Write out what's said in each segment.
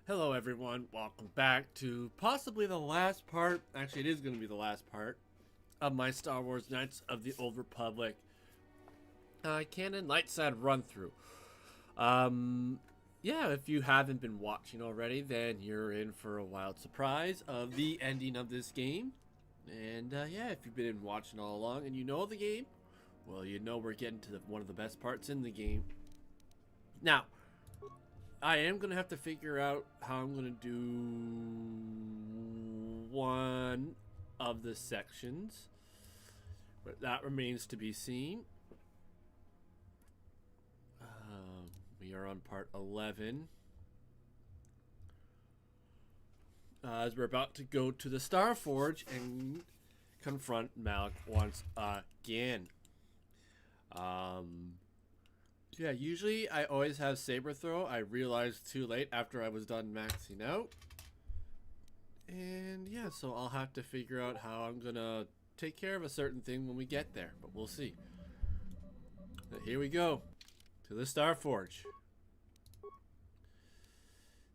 Hello everyone, welcome back to possibly the last part, actually it is going to be the last part, of my Star Wars Knights of the Old Republic Canon light side run through. Yeah, if you haven't been watching already, then you're in for a wild surprise of the ending of this game. And yeah, if you've been watching all along and you know the game, well, you know we're getting to one of the best parts in the game. Now, I am going to have to figure out how I'm going to do one of the sections, but that remains to be seen. We are on part 11. As we're about to go to the Star Forge and confront Malik once again. Yeah, usually I always have saber throw. I realized too late after I was done maxing out. And yeah, so I'll have to figure out how I'm gonna take care of a certain thing when we get there, but we'll see. But here we go to the Star Forge.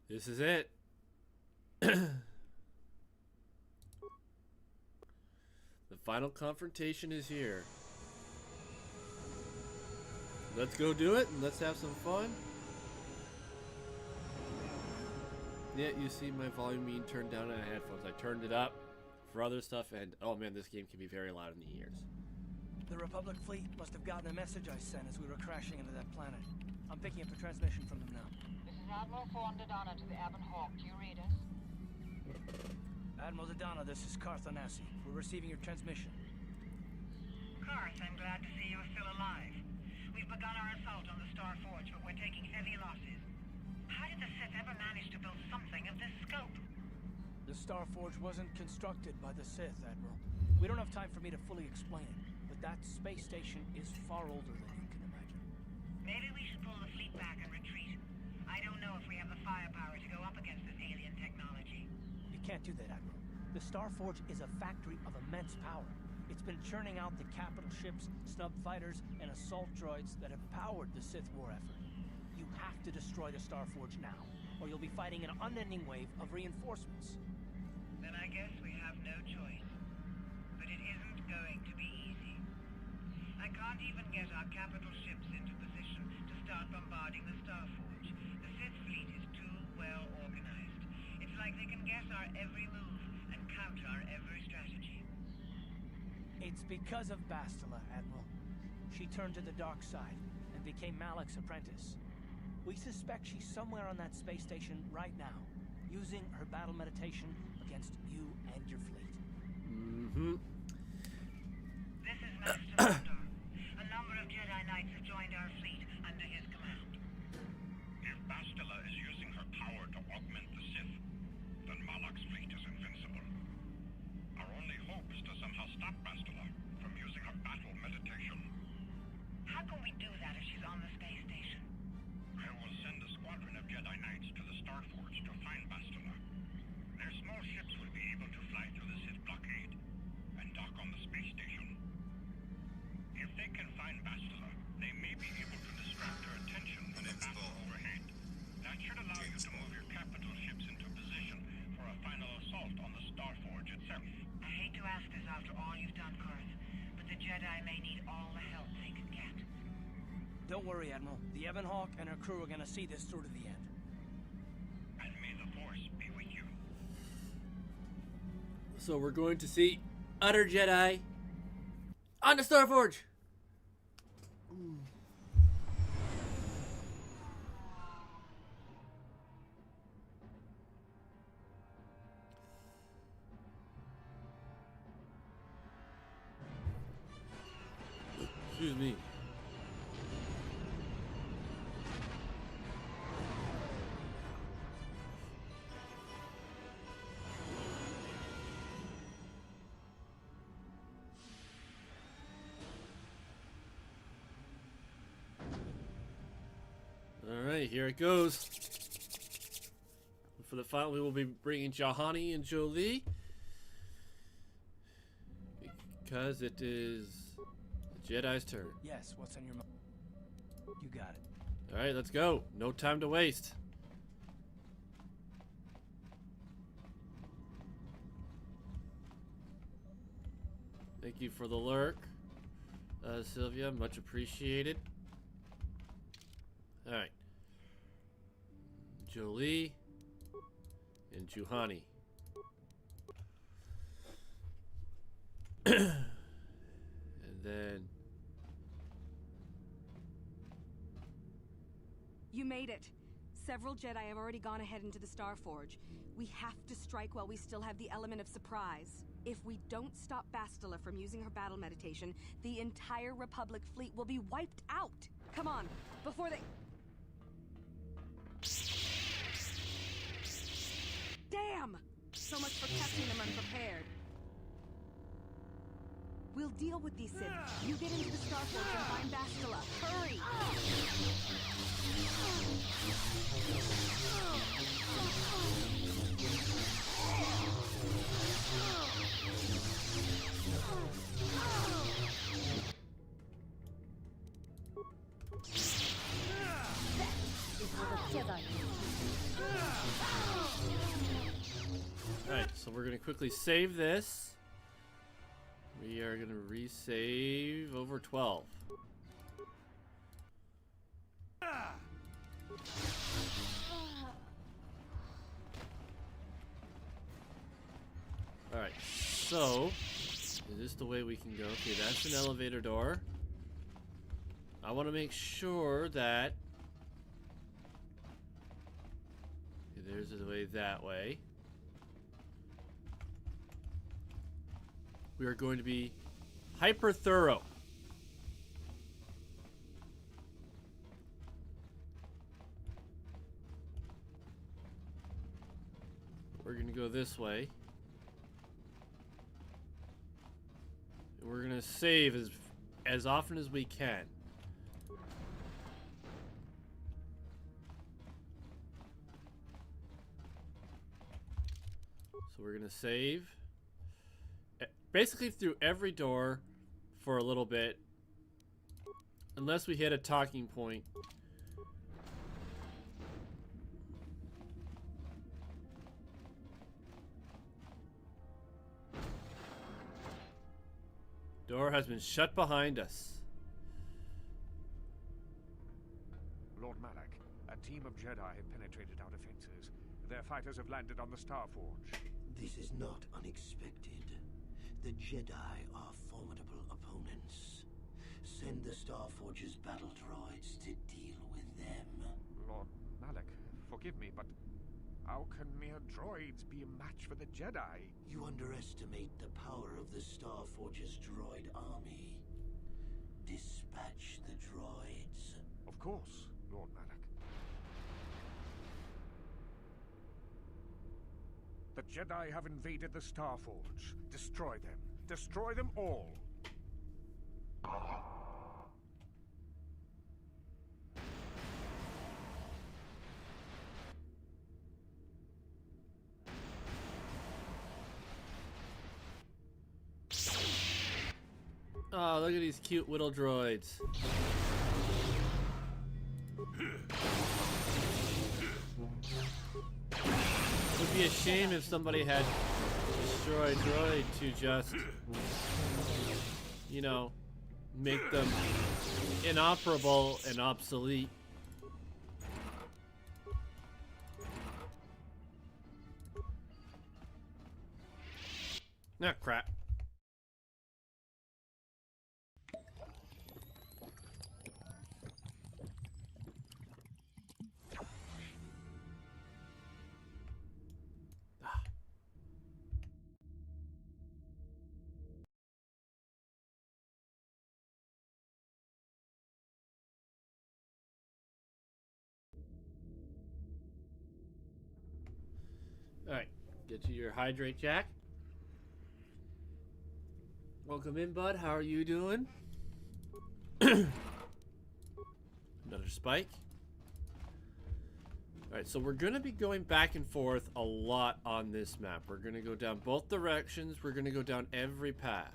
This is it. The final confrontation is here. Let's go do it and let's have some fun. Yeah, you see my volume being turned down on headphones. I turned it up for other stuff, and oh man, this game can be very loud in the ears. The Republic fleet must have gotten a message I sent as we were crashing into that planet. I'm picking up a transmission from them now. This is Admiral Donna to the Avon Hawk. Do you read us? Admiral Donna, this is Carthonasi. We're receiving your transmission. Carth, I'm glad to see you're still alive. We've begun our assault on the Star Forge, but we're taking heavy losses. How did the Sith ever manage to build something of this scope? The Star Forge wasn't constructed by the Sith, Admiral. We don't have time for me to fully explain it, but that space station is far older than you can imagine. Maybe we should pull the fleet back and retreat. I don't know if we have the firepower to go up against this alien technology. You can't do that, Admiral. The Star Forge is a factory of immense power. It's been churning out the capital ships, snub fighters, and assault droids that have powered the Sith war effort. You have to destroy the Star Forge now, or you'll be fighting an unending wave of reinforcements. Then I guess we have no choice. But it isn't going to be easy. I can't even get our capital ships into position to start bombarding the Star Forge. The Sith fleet is too well organized. It's like they can guess our every move and counter our every strategy. It's because of Bastila, Admiral. She turned to the dark side and became Malik's apprentice. We suspect she's somewhere on that space station right now, using her battle meditation against you and your fleet. This is Master KOTOR. A number of Jedi Knights have joined our fleet under his command. If Bastila is using her power to augment the Sith, then Malak's fleet is invincible. Our only hope is to somehow stop Bastila from using her battle meditation. How can we do that if she's on the space station? I will send a squadron of Jedi Knights to the Star Forge to find Bastila. Their small ships will be able to fly through the Sith blockade and dock on the space station. If they can find Bastila, they may be able to distract her attention from the battle overhead. That should allow you to move your capital ships into position for a final assault on the Star Forge itself. I hate to ask this after all you've done, Carth, but the Jedi may need all the help they can get. Don't worry, Admiral. The Avon Hawk and her crew are gonna see this through to the end. And may the Force be with you. So we're going to see Utter Jedi on the Star Forge. Excuse me. Alright, here it goes. For the final, we will be bringing Jahani and Jolie. Because it is the Jedi's turn. Yes, what's on your mind? You got it. Alright, let's go. No time to waste. Thank you for the lurk, Sylvia. Much appreciated. All right. Jolie and Juhani. And then You made it. Several Jedi have already gone ahead into the Starforge. We have to strike while we still have the element of surprise. If we don't stop Bastila from using her battle meditation, the entire Republic fleet will be wiped out. Come on, before they... Damn! So much for catching them unprepared. We'll deal with these Sith. You get into the Starforge and find Bastila. Hurry! Alright, so we're gonna quickly save this. We are gonna resave over 12. Alright, so is this the way we can go? Okay, that's an elevator door. I want to make sure that okay, there's the way that way. We are going to be hyper thorough. We're going to go this way. And we're going to save as often as we can. So we're going to save basically through every door for a little bit, unless we hit a talking point. Door has been shut behind us. Lord Malak, a team of Jedi have penetrated our defenses. Their fighters have landed on the Starforge. This is not unexpected. The Jedi are formidable opponents. Send the Starforge's battle droids to deal with them. Lord Malak, forgive me, but how can mere droids be a match for the Jedi? You underestimate the power of the Starforge's droid army. Dispatch the droids. Of course, Lord Malak. The Jedi have invaded the Starforge. Destroy them. Destroy them all. Oh, look at these cute little droids. It would be a shame if somebody had destroyed droid to just, you know, make them inoperable and obsolete. Ah, crap. Alright, get to your hydrate, Jack. Welcome in, bud. How are you doing? Another spike. Alright, so we're going to be going back and forth a lot on this map. We're going to go down both directions. We're going to go down every path.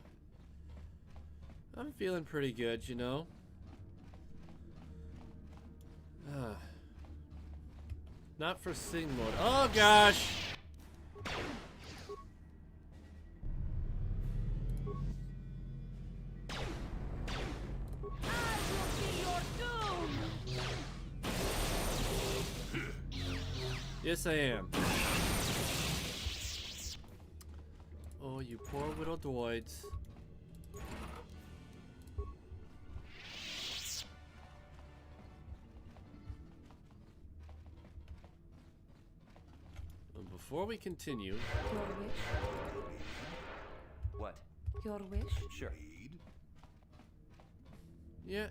I'm feeling pretty good, you know. Not for sing mode. Oh, gosh! Yes, I am. Oh, you poor little droids. And before we continue... Your wish? What? Your wish? Sure. Yeah.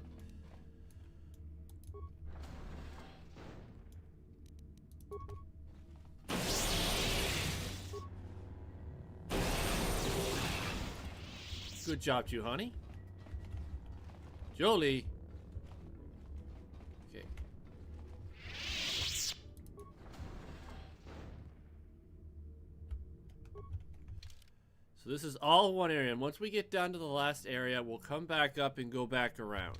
Good job, you honey. Jolie. Okay. So this is all one area, and once we get down to the last area, we'll come back up and go back around.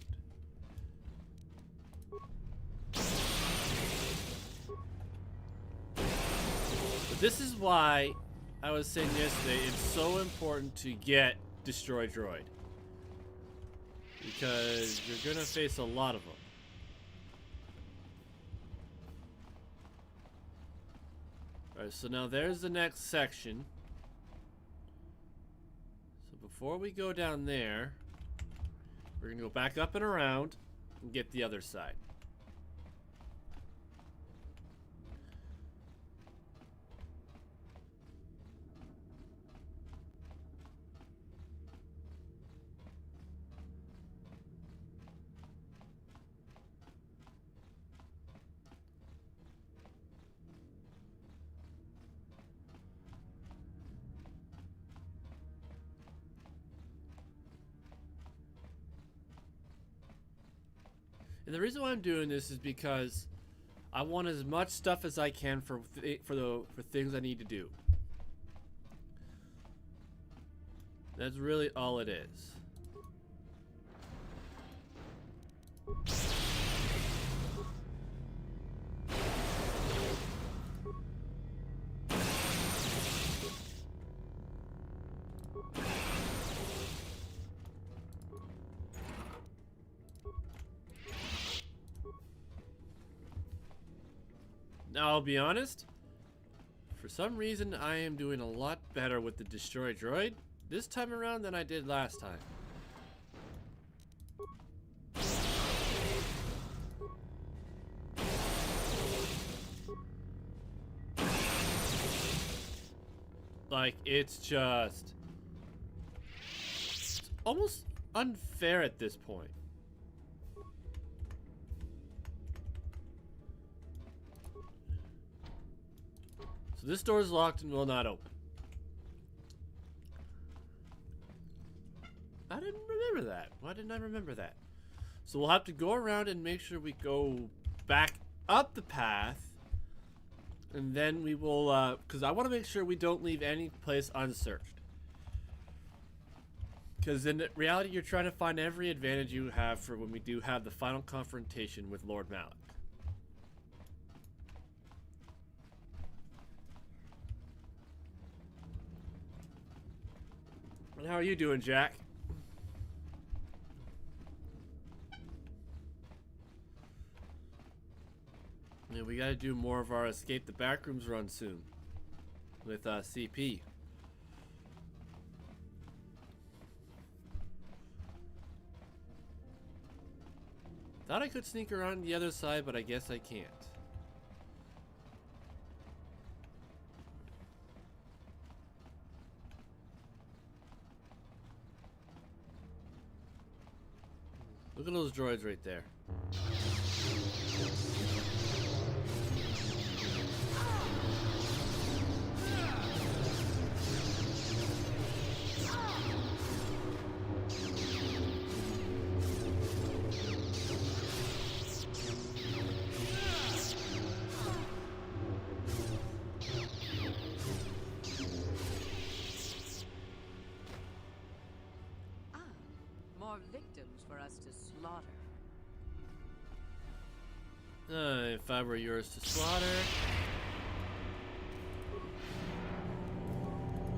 But this is why I was saying yesterday, it's so important to get Destroy Droid. Because you're gonna face a lot of them. Alright, so now there's the next section. So before we go down there, we're gonna go back up and around and get the other side. And the reason why I'm doing this is because I want as much stuff as I can for things I need to do. That's really all it is. Now, I'll be honest, for some reason I am doing a lot better with the Destroy Droid this time around than I did last time. Like, it's just... it's almost unfair at this point. So this door is locked and will not open. I didn't remember that. Why didn't I remember that? So we'll have to go around and make sure we go back up the path. And then we will, because I want to make sure we don't leave any place unsearched. Because in reality, you're trying to find every advantage you have for when we do have the final confrontation with Lord Malak. And how are you doing, Jack? Yeah, we gotta do more of our Escape the Backrooms run soon. With CP. Thought I could sneak around the other side, but I guess I can't. Look at those droids right there. More victims for us to slaughter. If I were yours to slaughter,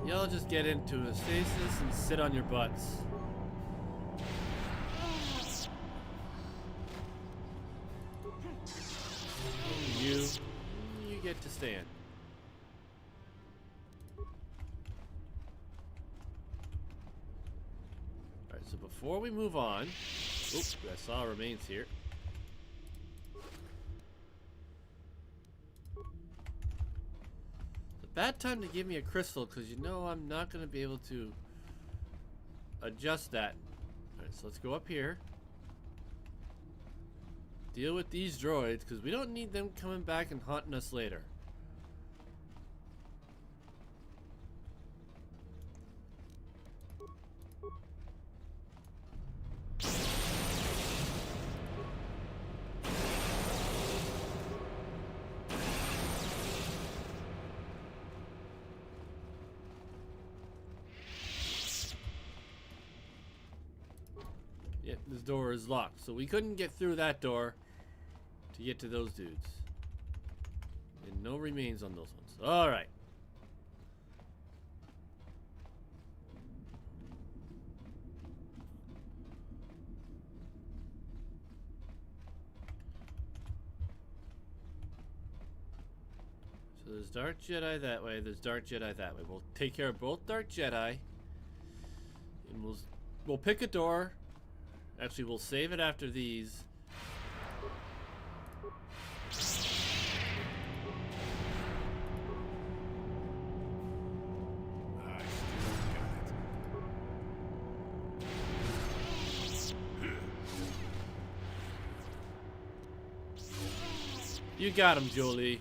y'all just get into a stasis and sit on your butts. You get get to stand. Alright, so before we move on... Oops, I saw remains here. It's a bad time to give me a crystal, because you know I'm not going to be able to adjust that. Alright, so let's go up here. Deal with these droids, because we don't need them coming back and haunting us later. Yep, this door is locked, so we couldn't get through that door to get to those dudes. And no remains on those ones. Alright. So there's Dark Jedi that way, there's Dark Jedi that way. We'll take care of both Dark Jedi. And we'll pick a door. Actually, we'll save it after these. You got him, Jolie.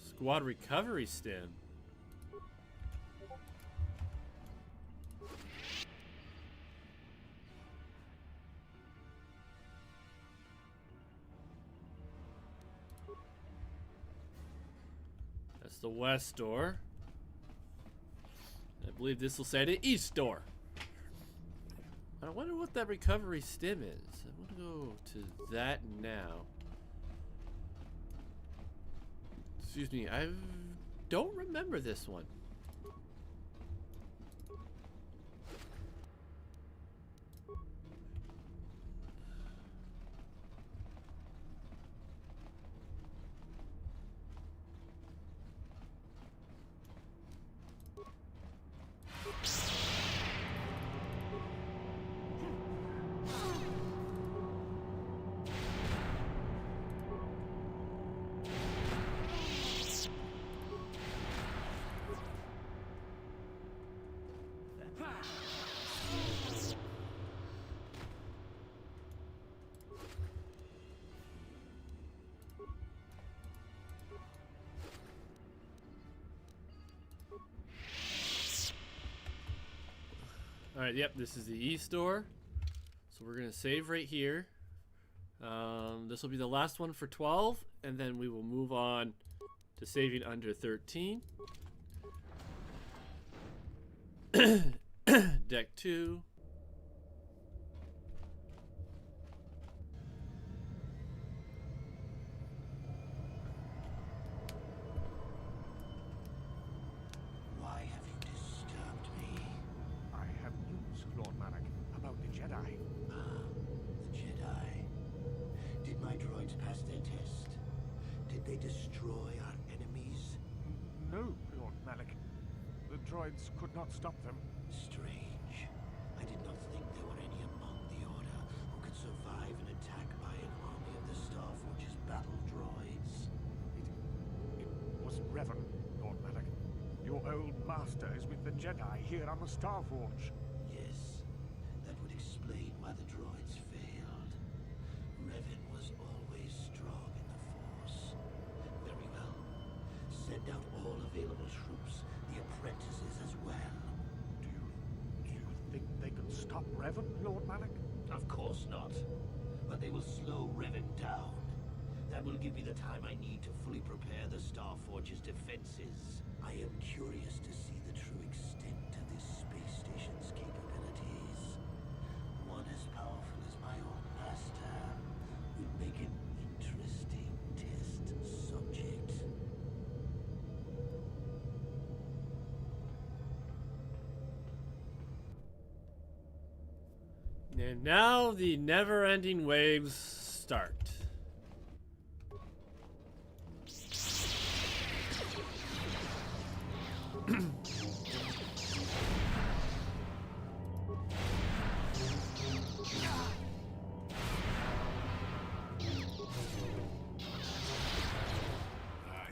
Squad recovery stem. That's the west door. I believe this will say the east door. I wonder what that recovery stem is. I want to go to that now. Excuse me, I don't remember this one. Alright, yep, this is the east door. So we're going to save right here. This will be the last one for 12, and then we will move on to saving under 13. Deck 2. Why have you disturbed me? I have news, Lord Malak, about the Jedi. The Jedi. Did my droids pass their test? Did they destroy our enemies? No, Lord Malak. The droids could not stop them. Strange. I did not think there were any among the Order who could survive an attack by an army of the StarForge's battle droids. It was Revan, Lord Malak. Your old master is with the Jedi here on the Starforge. Yes, that would explain why the droids failed. Revan was always strong in the Force. Very well. Send out all available troops, the apprentices as well. Do you think they can stop Revan, Lord Malak? Of course not. But they will slow Revan down. That will give me the time I need to fully prepare the Starforge's defenses. I am curious to see the true extent of this space station's capabilities. One as powerful as my own master would make an interesting test subject. And now the never-ending waves start. I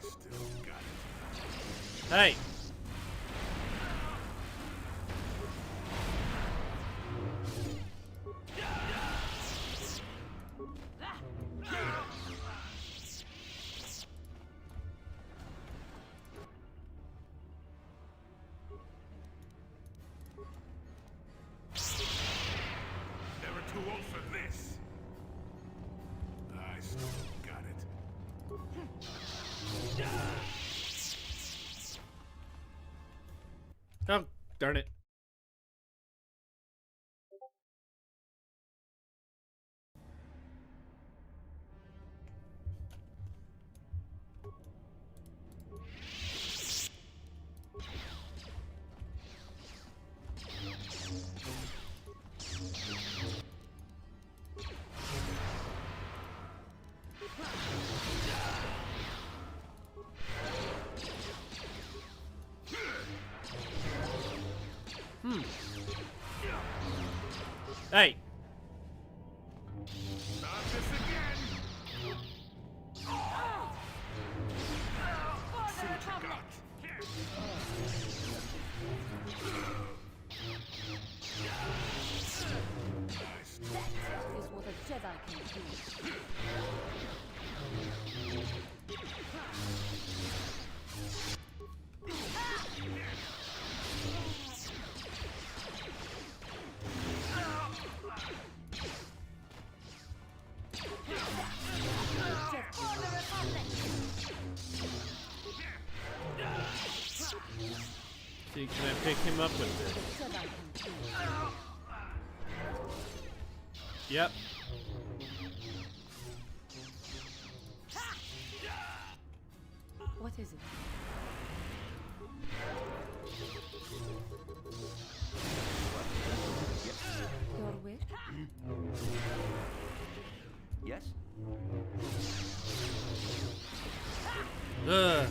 still got it. Hey! Never too old for this. I still got it. Oh, darn it. Hey! Not this again. See what you got. Is what a Jedi can do. See, can I pick him up with this? Jedi can do. Yep. What is it? Your wish? Yes? Ugh.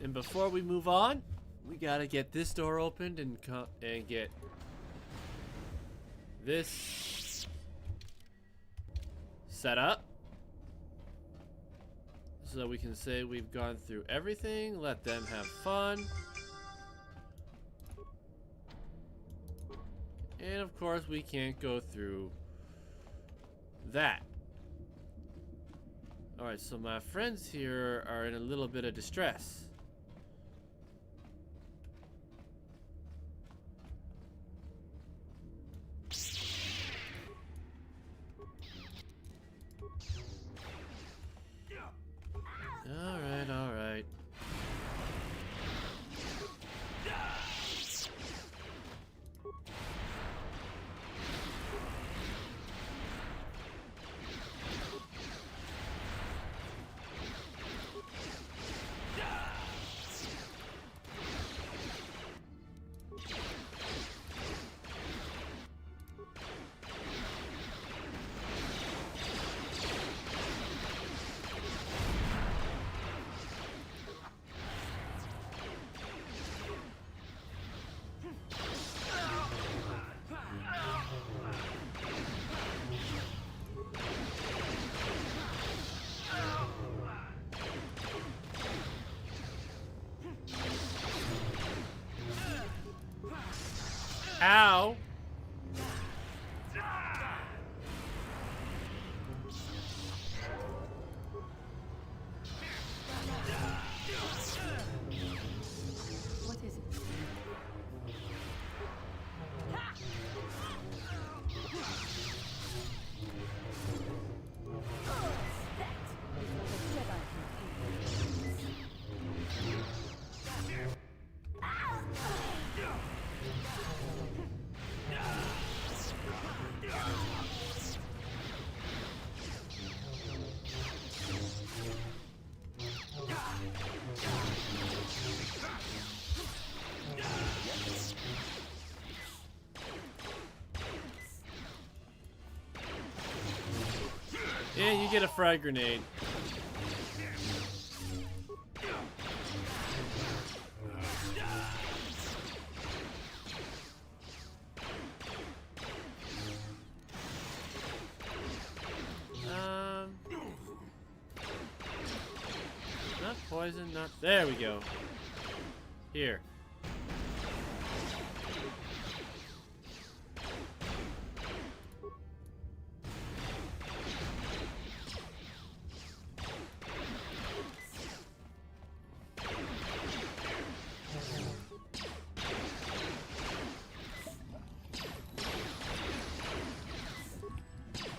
And before we move on, we gotta get this door opened and get this set up so we can say we've gone through everything. Let them have fun. And of course, we can't go through that. Alright, so my friends here are in a little bit of distress. Alright, alright. Ow! What is it? And you get a frag grenade. Not poison, not... There we go. Here.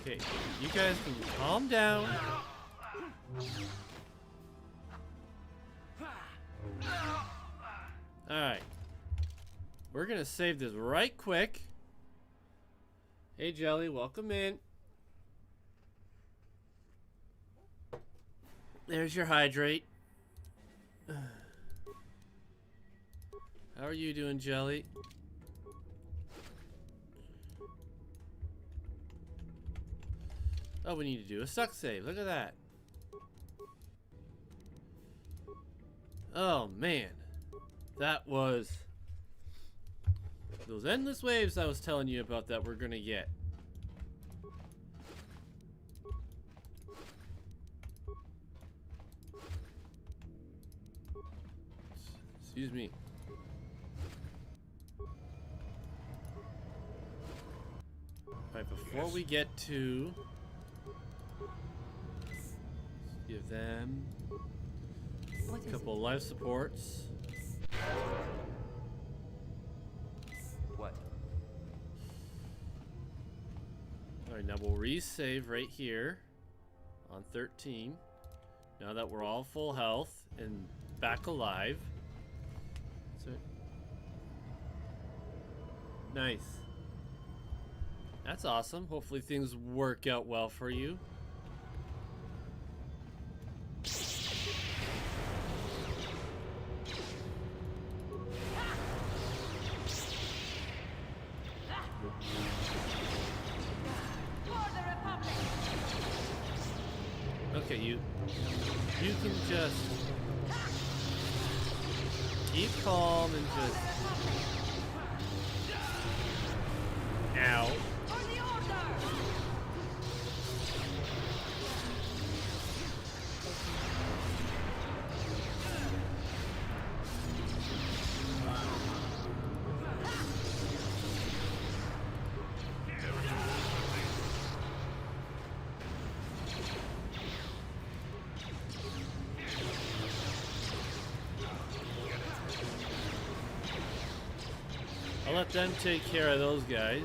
Okay, you guys can calm down. Alright. We're gonna save this right quick. Hey Jelly, welcome in. There's your hydrate. How are you doing, Jelly? Oh, we need to do a suck save. Look at that. Oh, man. That was those endless waves I was telling you about that we're gonna get. Excuse me. Alright, before we get to... give them a couple life supports. What? Alright, now we'll resave right here on 13. Now that we're all full health and back alive. So, nice. That's awesome. Hopefully things work out well for you. Okay, you can just keep calm and just... Ow. I'll let them take care of those guys.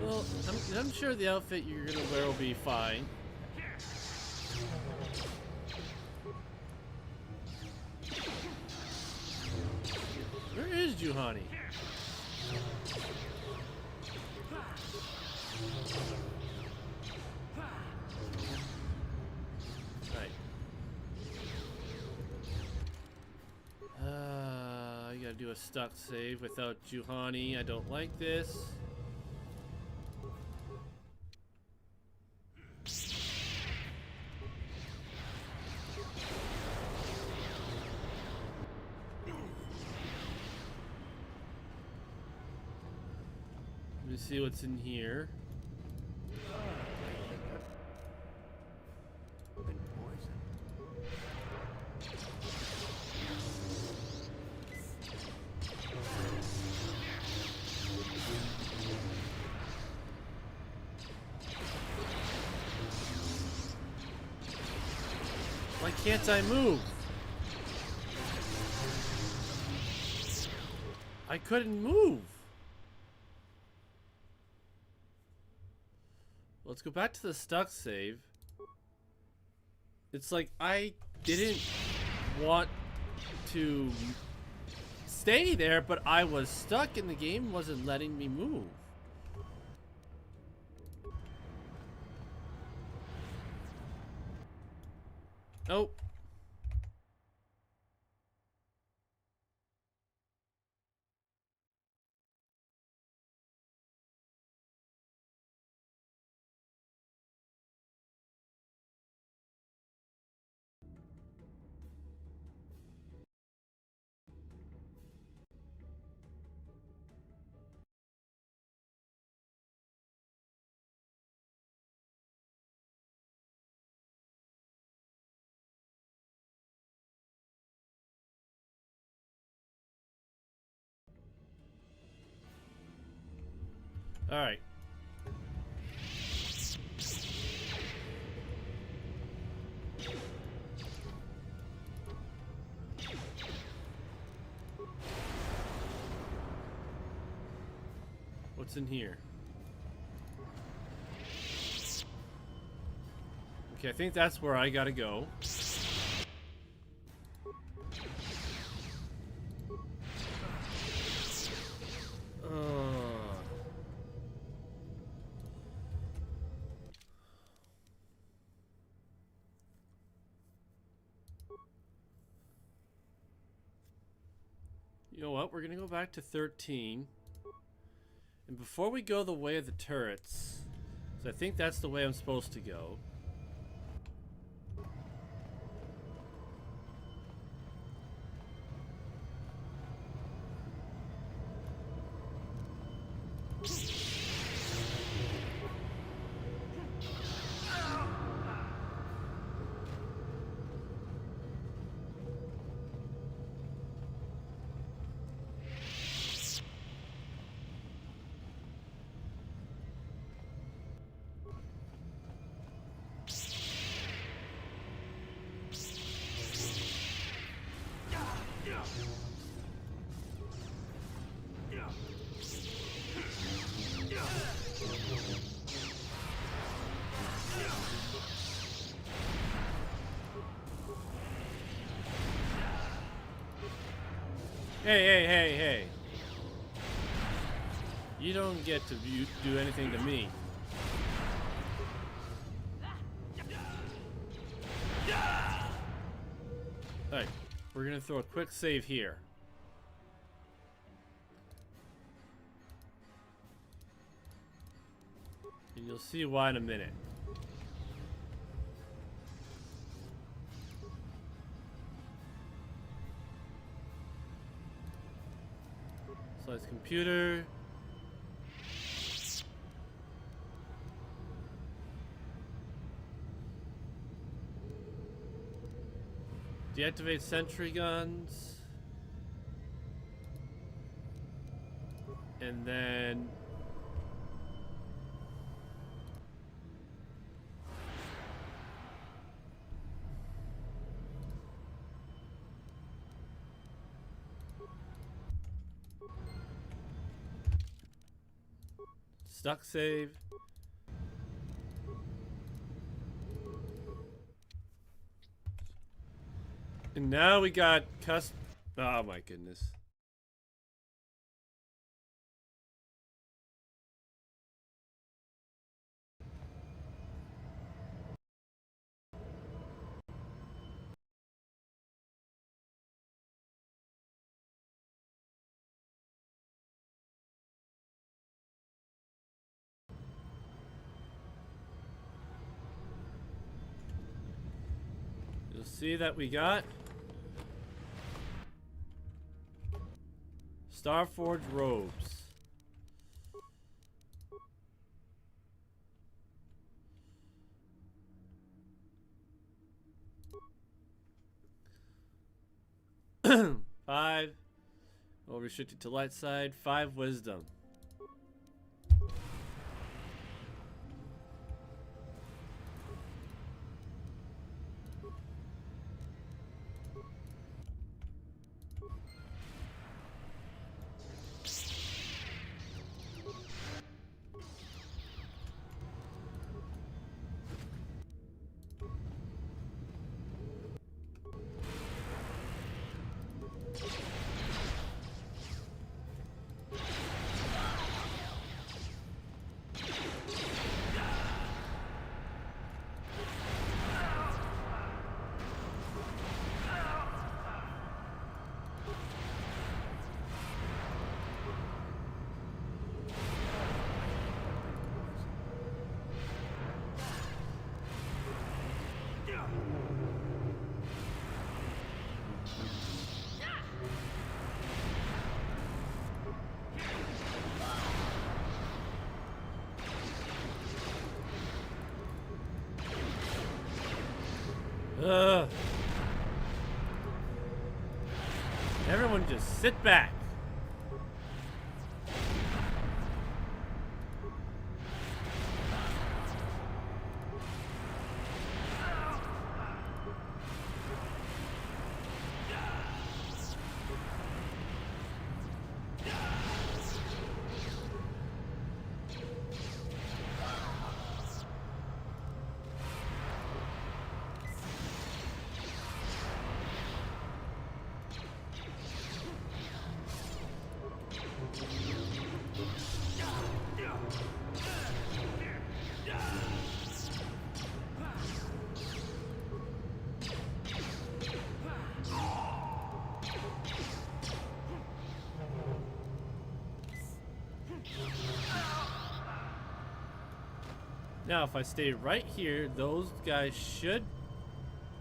Well, I'm sure the outfit you're gonna wear will be fine. Where is Juhani? Right. I gotta do a stuck save without Juhani. I don't like this. Let me see what's in here. can't I move? I couldn't move. Let's go back to the stuck save. It's like I didn't want to stay there, but I was stuck and the game wasn't letting me move. Nope. All right. What's in here? Okay, I think that's where I gotta go. You know what? We're gonna go back to 13. And before we go the way of the turrets, so I think that's the way I'm supposed to go. Hey. You don't get to do anything to me. Alright, we're gonna throw a quick save here. And you'll see why in a minute. Slice computer. Deactivate sentry guns. And then stuck save. And now we got oh my goodness. You'll see that we got StarForge robes. Five. Well, restricted to light side. 5 wisdom. Everyone just sit back. Now, if I stay right here, those guys should...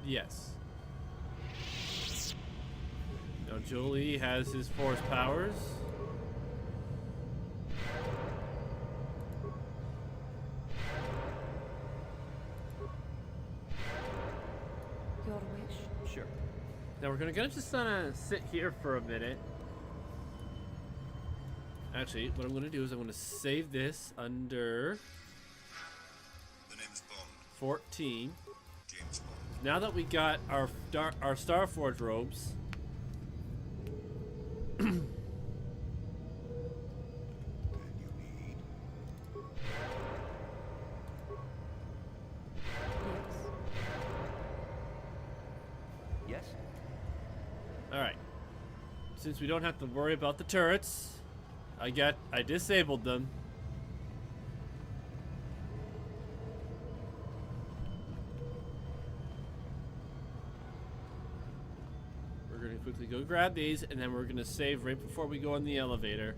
Yes. Now, Jolie has his force powers. Your wish? Sure. Now, we're gonna just sit here for a minute. Actually, what I'm gonna do is I'm gonna save this under... 14. James Bond. Now that we got our StarForge robes, Yes? alright. Since we don't have to worry about the turrets, I disabled them. Quickly go grab these, and then we're gonna save right before we go in the elevator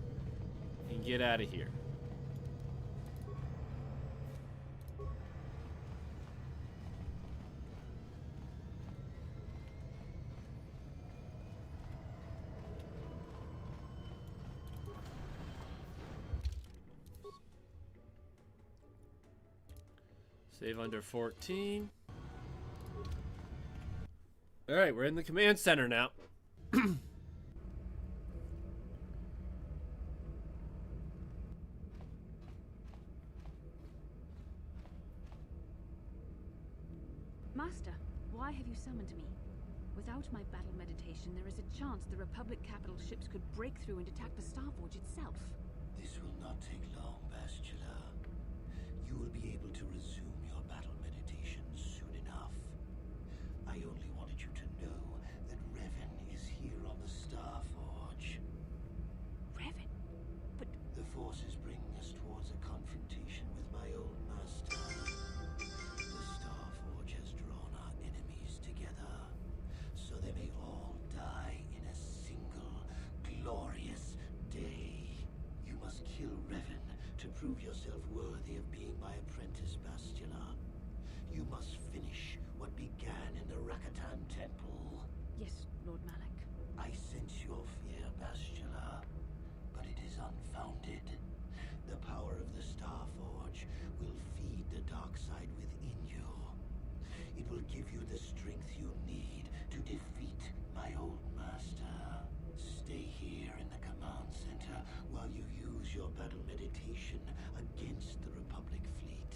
and get out of here. Save under 14. All right, we're in the command center now. Master, why have you summoned me? Without my battle meditation, there is a chance the Republic capital ships could break through and attack the StarForge itself. This will not take long, Bastila. You will be able to resume your battle meditation soon enough. I only wanted you to know that Revan is here on the StarForge. Revan? But... The Force is bringing us towards a confrontation with my old master. The StarForge has drawn our enemies together, so they may all die in a single, glorious day. You must kill Revan to prove yourself worthy of being my apprentice, Bastila. You must finish what began in the Rakatan Temple. Yes, Lord Malak. I sense your fear, Bastila, but it is unfounded. The power of the StarForge will feed the dark side within you. It will give you the strength you need to defeat my old master. Stay here in the command center while you use your battle meditation against the Republic fleet.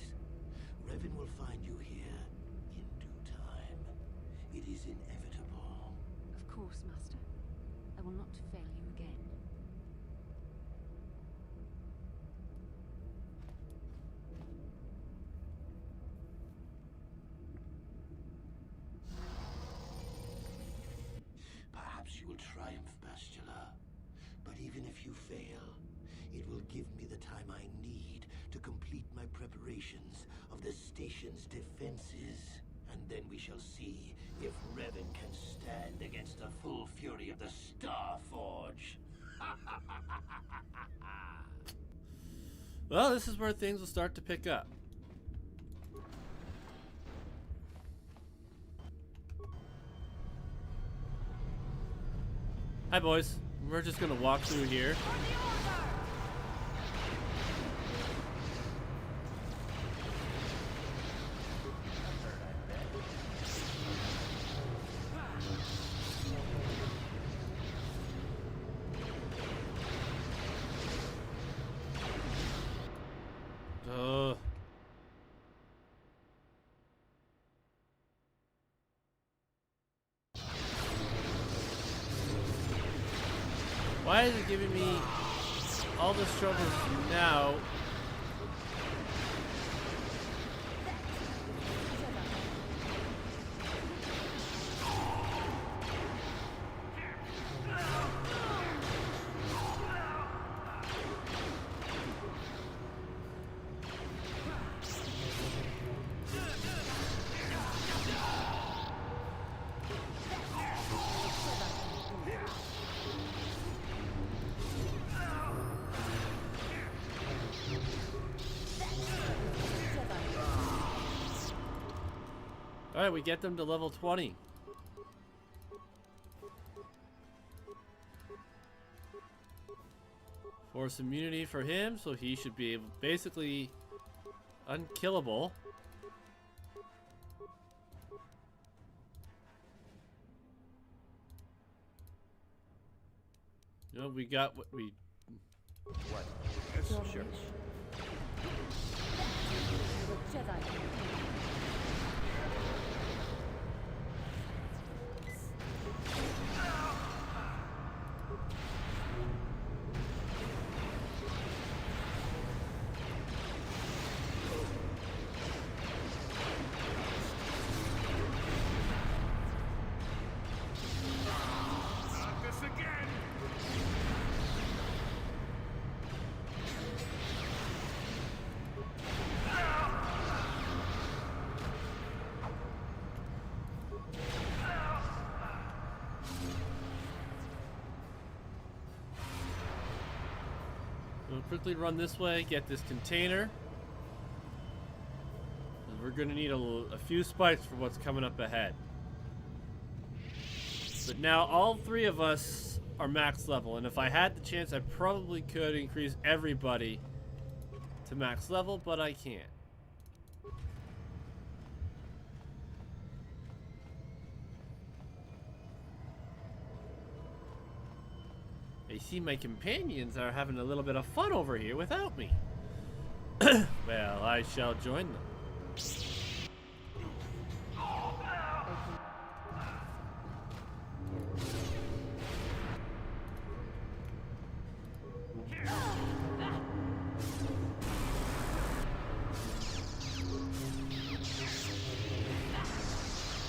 Revan will find you here in due time. It is inevitable. Of course, Master. I will not fail you again. Perhaps you will triumph, Bastila. But even if you fail, it will give me the time I need to complete my preparations of the station's defenses. And then we shall see if Revan can stand against the full fury of the StarForge. Well, this is where things will start to pick up. Hi, boys. We're just gonna walk through here. Why is it giving me all this trouble now? Alright, we get them to level 20. Force immunity for him, so he should be able, basically unkillable. You know, we got what we... What? Yes, sure. We'll quickly run this way, get this container. We're gonna need a few spikes for what's coming up ahead. But now all three of us are max level, and if I had the chance, I probably could increase everybody to max level, but I can't. I see my companions are having a little bit of fun over here without me. Well, I shall join them.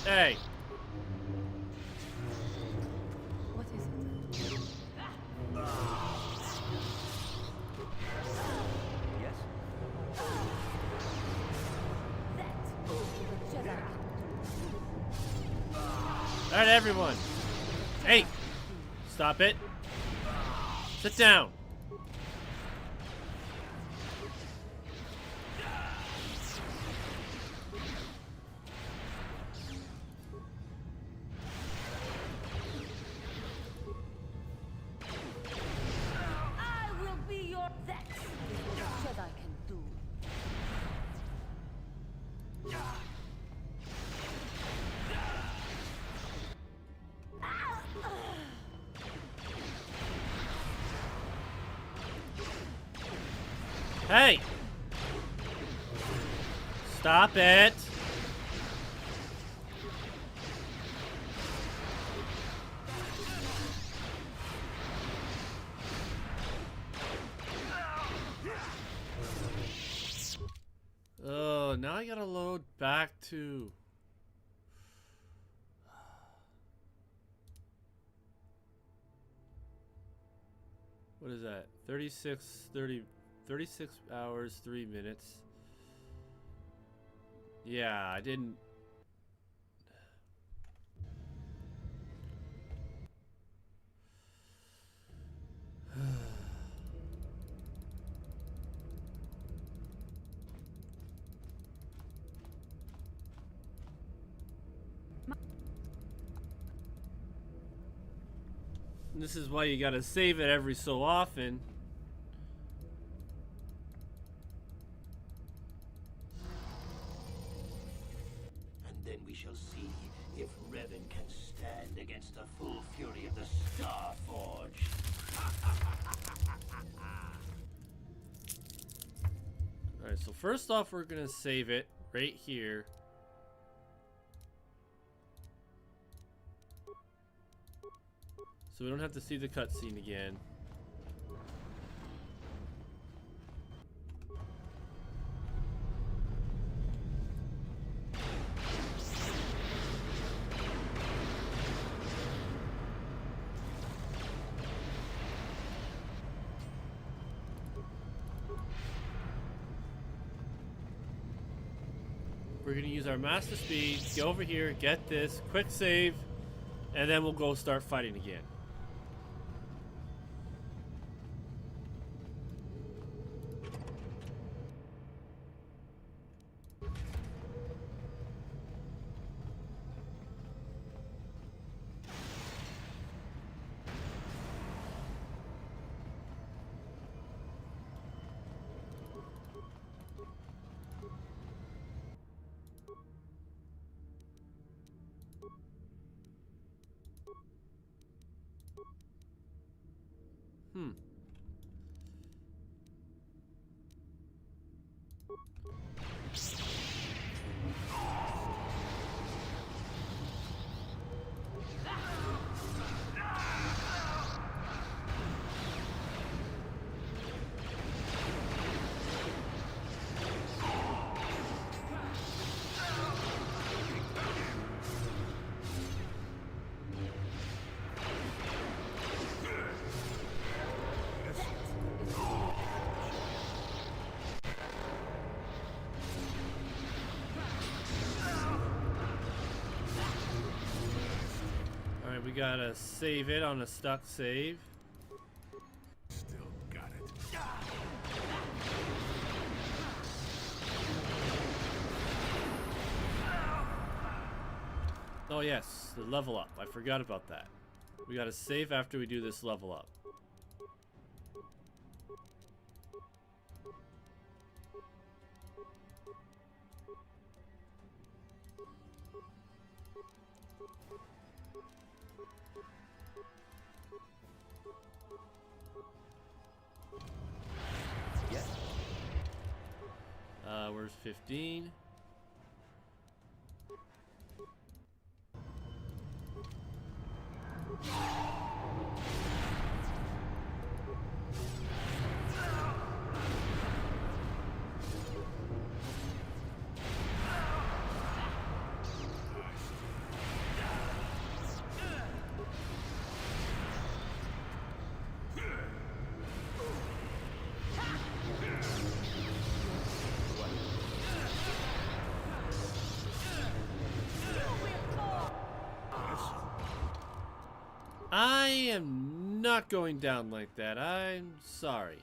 Hey. What is it? Yes? Alright, everyone. Hey! Stop it. Sit down. I will be your that Jedi can do. Hey! Stop it! Oh, now I gotta load back to... What is that? 36 hours, 3 minutes. Yeah, I didn't... This is why you gotta save it every so often. And then we shall see if Revan can stand against the full fury of the StarForge. Alright, so first off, we're gonna save it right here. So we don't have to see the cutscene again. We're gonna use our master speed, go over here, get this, quick save, and then we'll go start fighting again. We gotta save it on a stuck save. Still got it. Oh yes, the level up. I forgot about that. We gotta save after we do this level up. Where's 15? I am not going down like that. I'm sorry.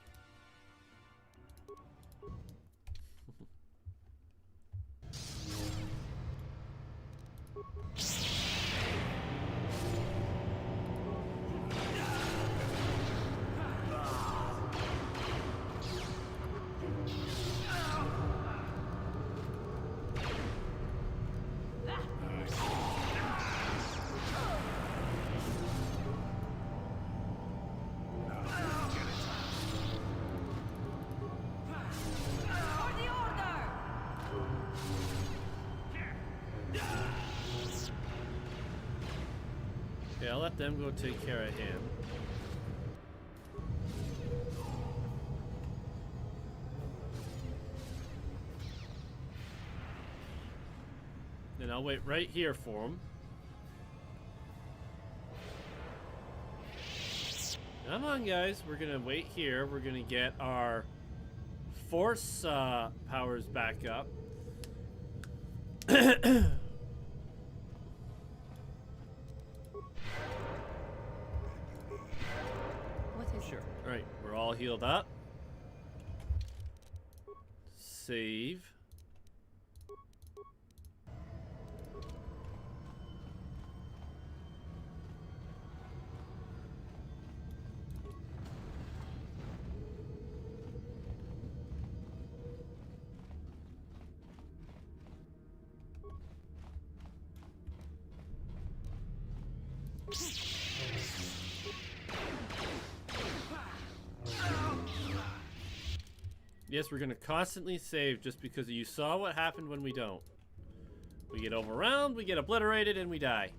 Okay, I'll let them go take care of him. Then I'll wait right here for him. Come on, guys. We're gonna wait here. We're gonna get our force powers back up. Sure. Alright, we're all healed up. Save. Yes, we're gonna constantly save just because you saw what happened when we don't. We get overwhelmed, we get obliterated, and we die.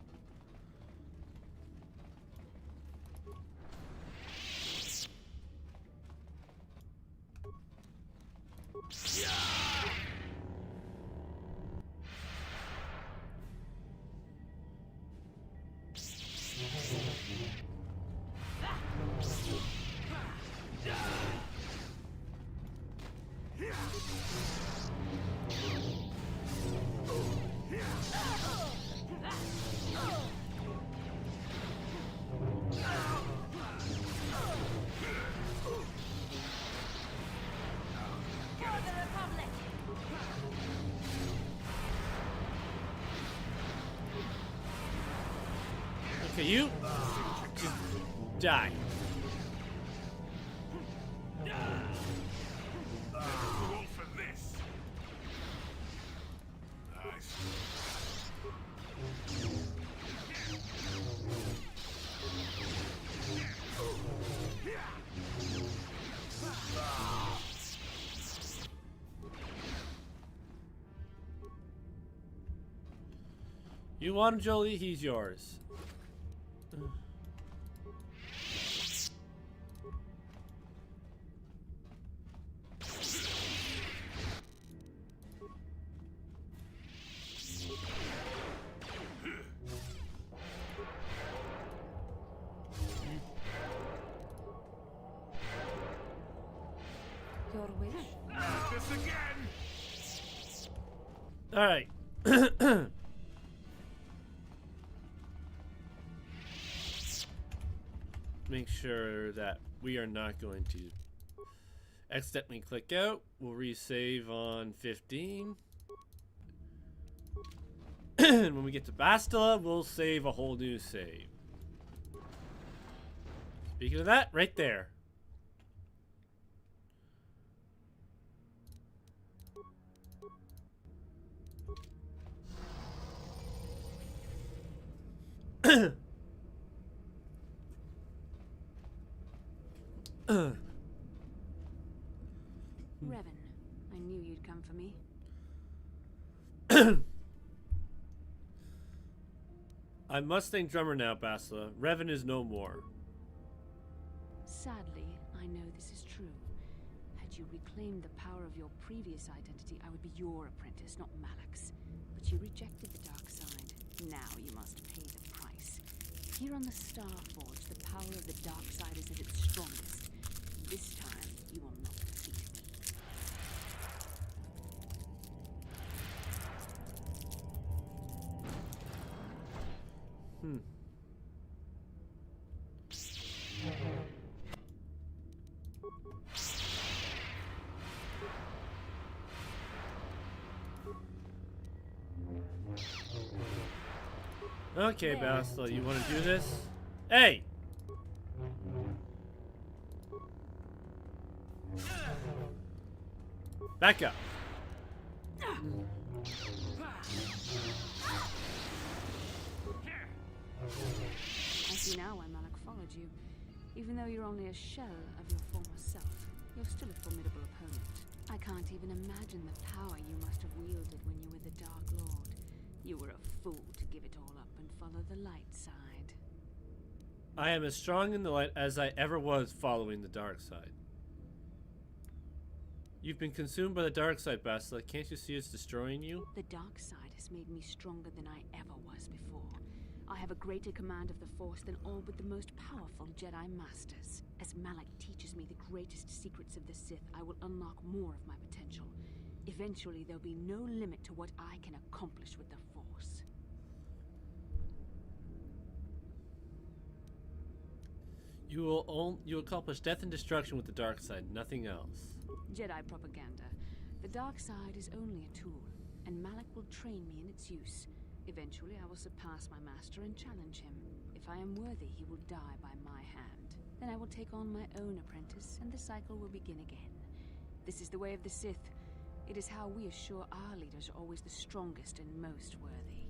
Okay, you just die. All for this. Nice. You want him, Jolie? He's yours. Your wish? This again. All right. Make sure that we are not going to accidentally click out. We'll resave on 15. And when we get to Bastila, we'll save a whole new save. Speaking of that, right there. Revan, I knew you'd come for me. I'm Mustang drummer now, Bastila. Revan is no more. Sadly, I know this is true. Had you reclaimed the power of your previous identity, I would be your apprentice, not Malak's. But you rejected the dark side. Now you must pay the price. Here on the Starforge, the power of the dark side is at its strongest. This time, you will not defeat me. Okay, Bastila, you want to do this? Hey! Back up. I see now why Malak followed you. Even though you're only a shell of your former self, you're still a formidable opponent. I can't even imagine the power you must have wielded when you were the Dark Lord. You were a fool to give it all up and follow the light side. I am as strong in the light as I ever was following the dark side. You've been consumed by the dark side, Bastila. Can't you see it's destroying you? The dark side has made me stronger than I ever was before. I have a greater command of the Force than all but the most powerful Jedi Masters. As Malak teaches me the greatest secrets of the Sith, I will unlock more of my potential. Eventually, there'll be no limit to what I can accomplish with the Force. You will accomplish death and destruction with the dark side, nothing else. Jedi propaganda. The dark side is only a tool, and Malak will train me in its use. Eventually, I will surpass my master and challenge him. If I am worthy, he will die by my hand. Then I will take on my own apprentice, and the cycle will begin again. This is the way of the Sith. It is how we assure our leaders are always the strongest and most worthy.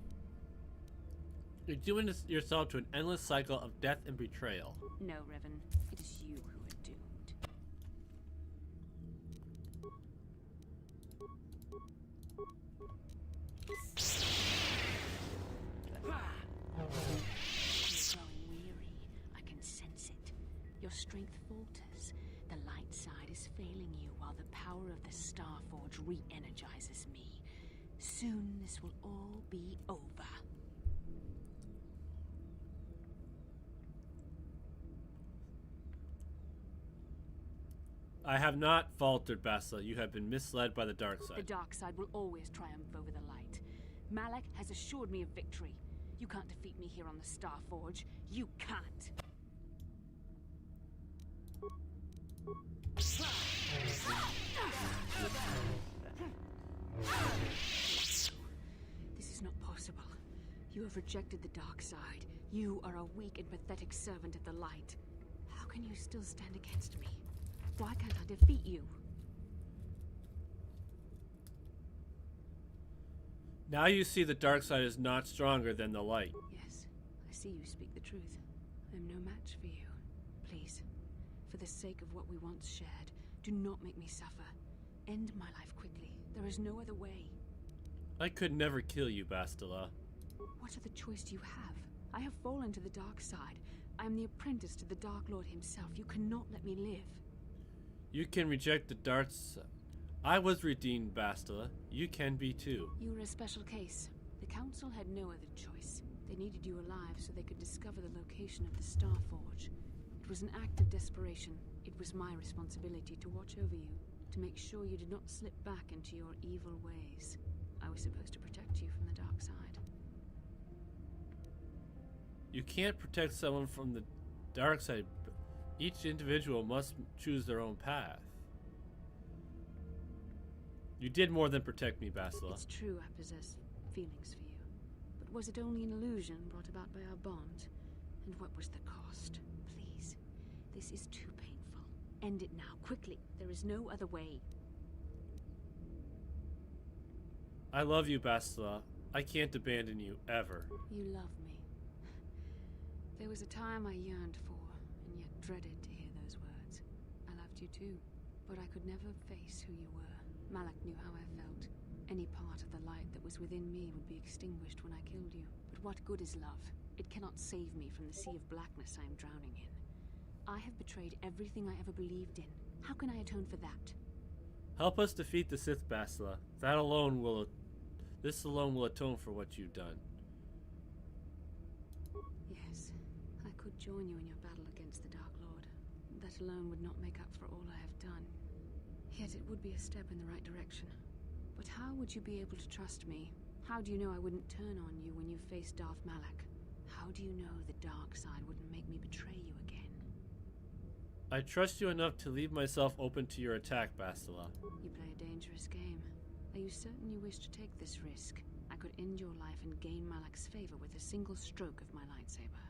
You're doing yourself to an endless cycle of death and betrayal. No, Revan. It is you who are doomed. You're growing weary. I can sense it. Your strength falters. The light side is failing you while the power of the Starforge re-energizes me. Soon this will all be over. I have not faltered, Bastila. You have been misled by the dark side. The dark side will always triumph over the light. Malak has assured me of victory. You can't defeat me here on the Starforge. You can't. This is not possible. You have rejected the dark side. You are a weak and pathetic servant of the light. How can you still stand against me? Why can't I defeat you? Now you see the dark side is not stronger than the light. Yes, I see you speak the truth. I am no match for you. Please, for the sake of what we once shared, do not make me suffer. End my life quickly. There is no other way. I could never kill you, Bastila. What other choice do you have? I have fallen to the dark side. I am the apprentice to the Dark Lord himself. You cannot let me live. You can reject the dark side. I was redeemed, Bastila. You can be too. You were a special case. The Council had no other choice. They needed you alive so they could discover the location of the Starforge. It was an act of desperation. It was my responsibility to watch over you, to make sure you did not slip back into your evil ways. I was supposed to protect you from the dark side. You can't protect someone from the dark side. Each individual must choose their own path. You did more than protect me, Bastila. It's true I possess feelings for you. But was it only an illusion brought about by our bond? And what was the cost? Please, this is too painful. End it now, quickly. There is no other way. I love you, Bastila. I can't abandon you, ever. You love me. There was a time I yearned for, and yet dreaded to hear those words. I loved you too, but I could never face who you were. Malak knew how I felt. Any part of the light that was within me would be extinguished when I killed you. But what good is love? It cannot save me from the sea of blackness I am drowning in. I have betrayed everything I ever believed in. How can I atone for that? Help us defeat the Sith, Bastila. This alone will atone for what you've done. Yes, I could join you in your battle against the Dark Lord. That alone would not make up for all I have done. Yet it would be a step in the right direction. But how would you be able to trust me? How do you know I wouldn't turn on you when you faced Darth Malak? How do you know the dark side wouldn't make me betray you again? I trust you enough to leave myself open to your attack, Bastila. You play a dangerous game. Are you certain you wish to take this risk? I could end your life and gain Malak's favor with a single stroke of my lightsaber.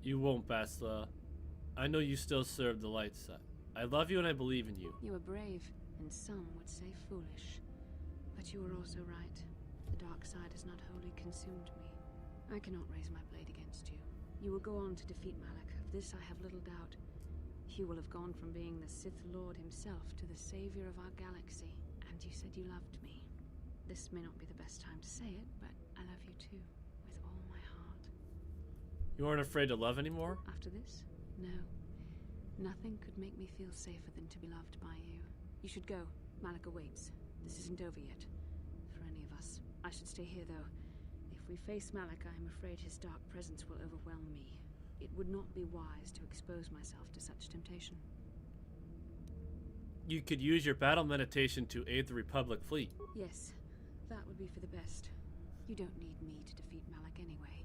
You won't, Bastila. I know you still serve the light side. I love you and I believe in you. You are brave, and some would say foolish. But you are also right. The dark side has not wholly consumed me. I cannot raise my blade against you. You will go on to defeat Malak. Of this I have little doubt. You will have gone from being the Sith Lord himself to the savior of our galaxy. And you said you loved me. This may not be the best time to say it, but I love you too, with all my heart. You aren't afraid to love anymore? After this? No. Nothing could make me feel safer than to be loved by you. You should go. Malak awaits. This isn't over yet. For any of us. I should stay here, though. If we face Malak, I am afraid his dark presence will overwhelm me. It would not be wise to expose myself to such temptation. You could use your battle meditation to aid the Republic fleet. Yes, that would be for the best. You don't need me to defeat Malak anyway.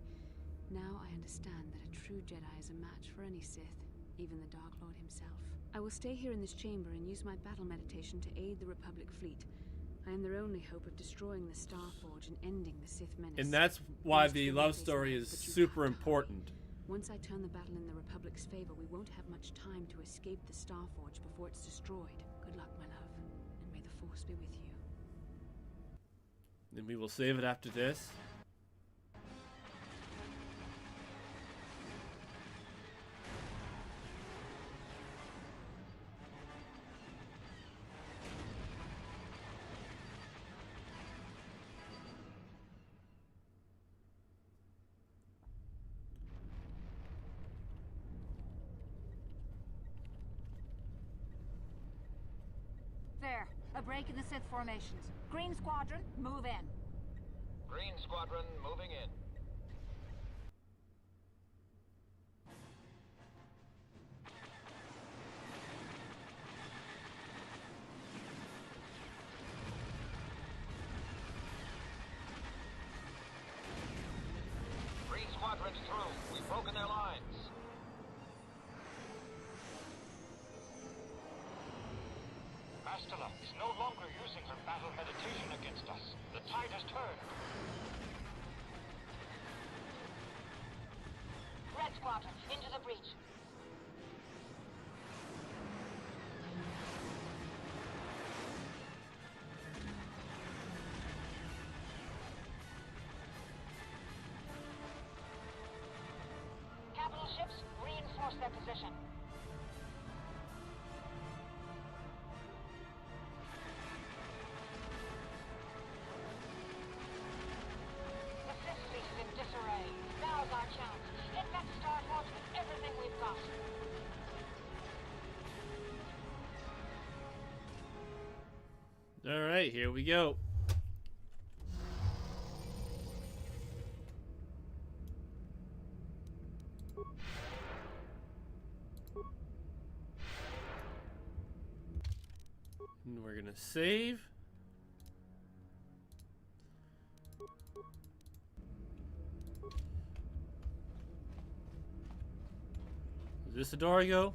Now I understand that a true Jedi is a match for any Sith, even the Dark Lord himself. I will stay here in this chamber and use my battle meditation to aid the Republic fleet. I am their only hope of destroying the Starforge and ending the Sith menace. And that's why the love story is super important. Once I turn the battle in the Republic's favor, we won't have much time to escape the Starforge before it's destroyed. Good luck, my love, and may the Force be with you. Then we will save it after this. There, a break in the Sith formations. Green Squadron, move in. Green Squadron, moving in. Green Squadron's through. We've broken their lines. Bastila is no longer using her battle meditation against us. The tide has turned. Red Squadron, into the breach. Capital ships, reinforce their position. The Sith fleet is in disarray. Now's our chance. Hit that StarForge with everything we've got. All right, here we go. And we're gonna save. Is this the door I go?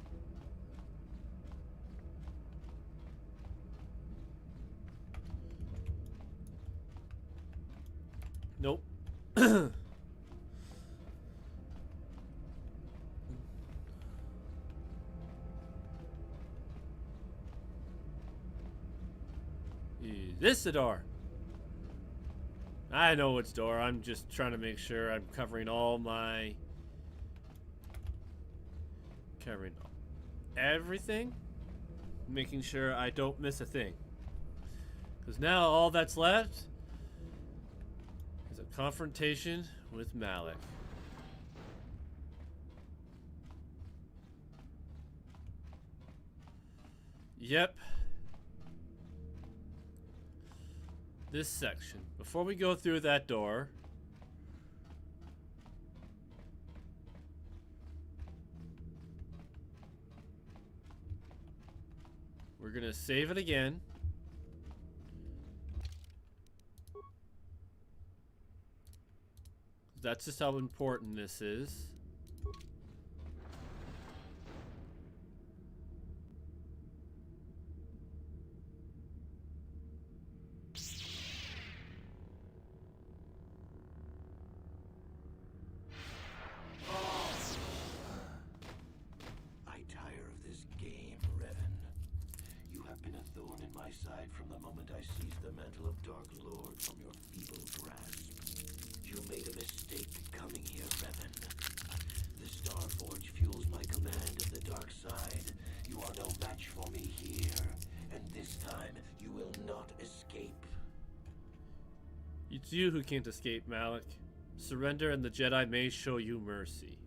Nope. Is this the door? I know which door. I'm just trying to make sure I'm covering all my... Covering everything. Making sure I don't miss a thing. Because now all that's left is a confrontation with Malik. Yep. This section. Before we go through that door, we're gonna save it again. That's just how important this is. I tire of this game, Revan. You have been a thorn in my side from the moment I seized the mantle of Dark Lord from your feeble grasp. You made a mistake coming here, Revan. The StarForge fuels my command of the dark side. You are no match for me here, and this time you will not escape. It's you who can't escape, Malik. Surrender and the Jedi may show you mercy.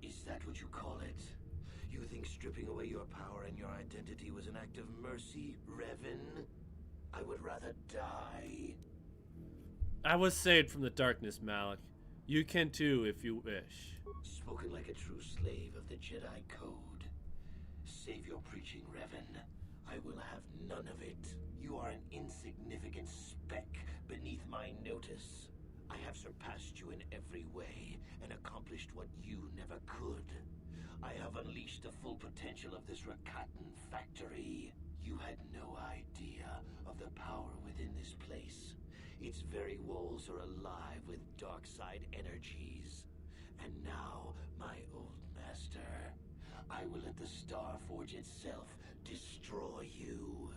Is that what you call it? You think stripping away your power and your identity was an act of mercy, Revan? I would rather die. I was saved from the darkness, Malik. You can too if you wish. Spoken like a true slave of the Jedi Code. Save your preaching, Revan. I will have none of it. You are an insignificant speck beneath my notice. I have surpassed you in every way and accomplished what you never could. I have unleashed the full potential of this Rakatan factory. You had no idea of the power within this place. Its very walls are alive with dark side energies. And now, my old master, I will let the StarForge itself destroy you.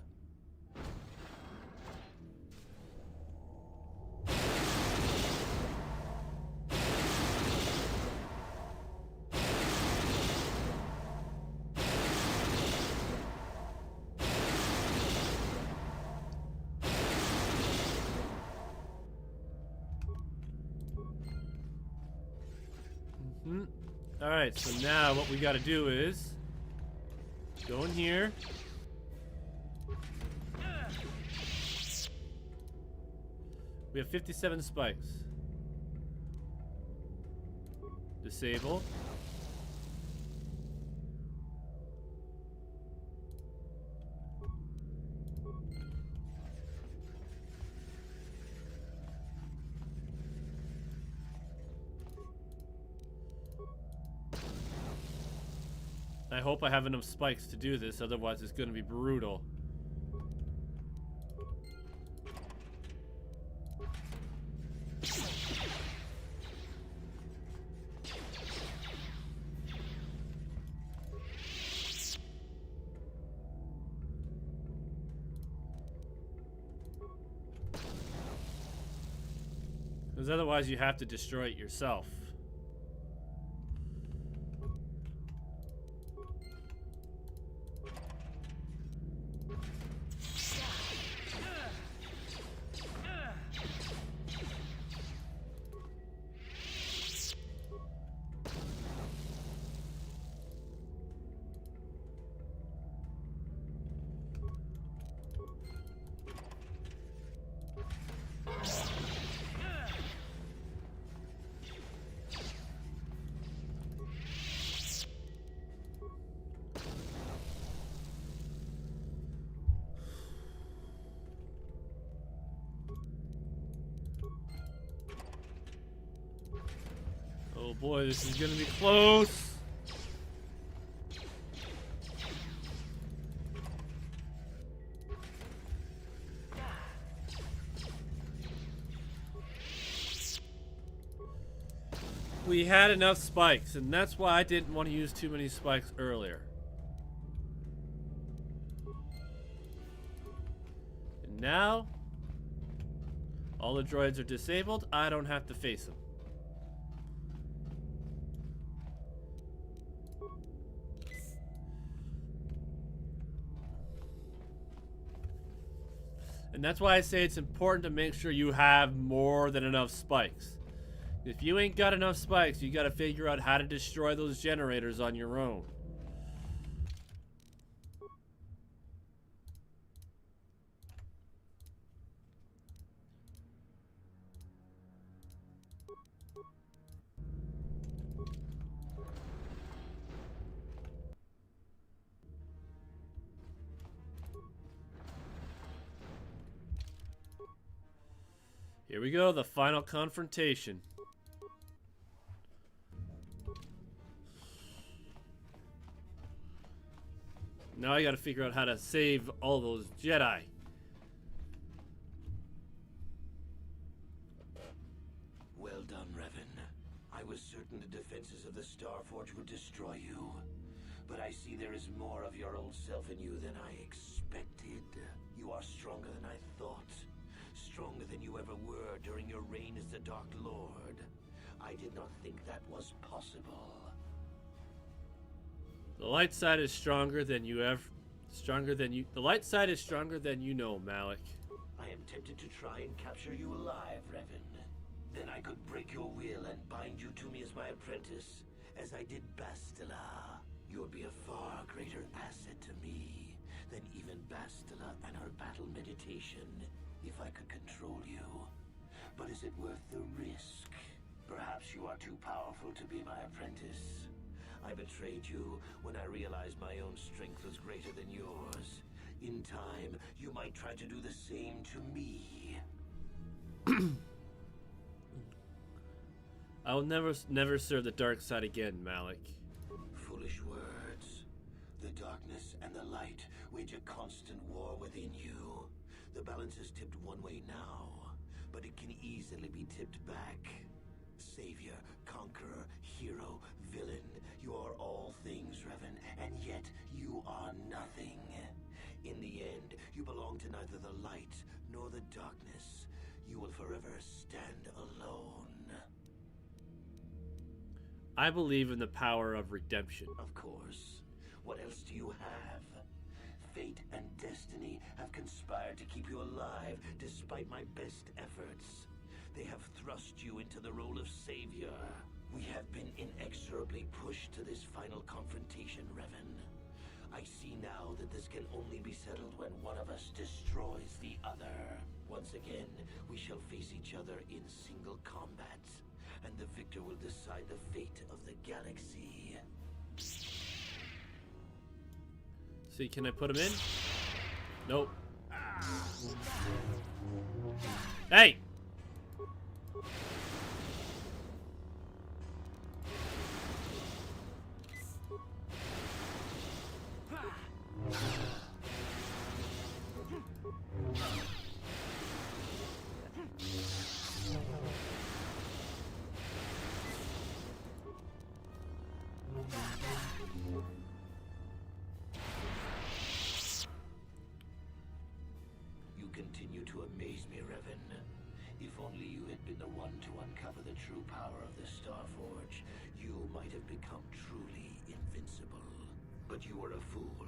Alright, so now what we gotta do is go in here. We have 57 spikes. Disable. I hope I have enough spikes to do this, otherwise it's going to be brutal. Because otherwise you have to destroy it yourself. Oh boy, this is gonna be close. We had enough spikes, and that's why I didn't want to use too many spikes earlier. And now, all the droids are disabled. I don't have to face them. And that's why I say it's important to make sure you have more than enough spikes. If you ain't got enough spikes, you gotta figure out how to destroy those generators on your own. Here we go, the final confrontation. Now I gotta figure out how to save all those Jedi. Well done, Revan. I was certain the defenses of the Starforge would destroy you. But I see there is more of your old self in you than I expected. You are stronger than I thought. Stronger than you ever were during your reign as the Dark Lord. I did not think that was possible. The light side is stronger than you ever... The light side is stronger than you know, Malik. I am tempted to try and capture you alive, Revan. Then I could break your will and bind you to me as my apprentice, as I did Bastila. You would be a far greater asset to me than even Bastila and her battle meditation, if I could control you. But is it worth the risk? Perhaps you are too powerful to be my apprentice. I betrayed you when I realized my own strength was greater than yours. In time, you might try to do the same to me. I will never serve the dark side again, Malik. Foolish words. The darkness and the light wage a constant war within you. The balance is tipped one way now, but it can easily be tipped back. Savior, conqueror, hero, villain. You are all things, Revan, and yet you are nothing. In the end, you belong to neither the light nor the darkness. You will forever stand alone. I believe in the power of redemption. Of course. What else do you have? Fate and destiny have conspired to keep you alive despite my best efforts. They have thrust you into the role of savior. We have been inexorably pushed to this final confrontation, Revan. I see now that this can only be settled when one of us destroys the other. Once again, we shall face each other in single combat, and the victor will decide the fate of the galaxy. See, can I put him in? Nope. Hey! to amaze me, Revan. If only you had been the one to uncover the true power of the Starforge, you might have become truly invincible. But you were a fool.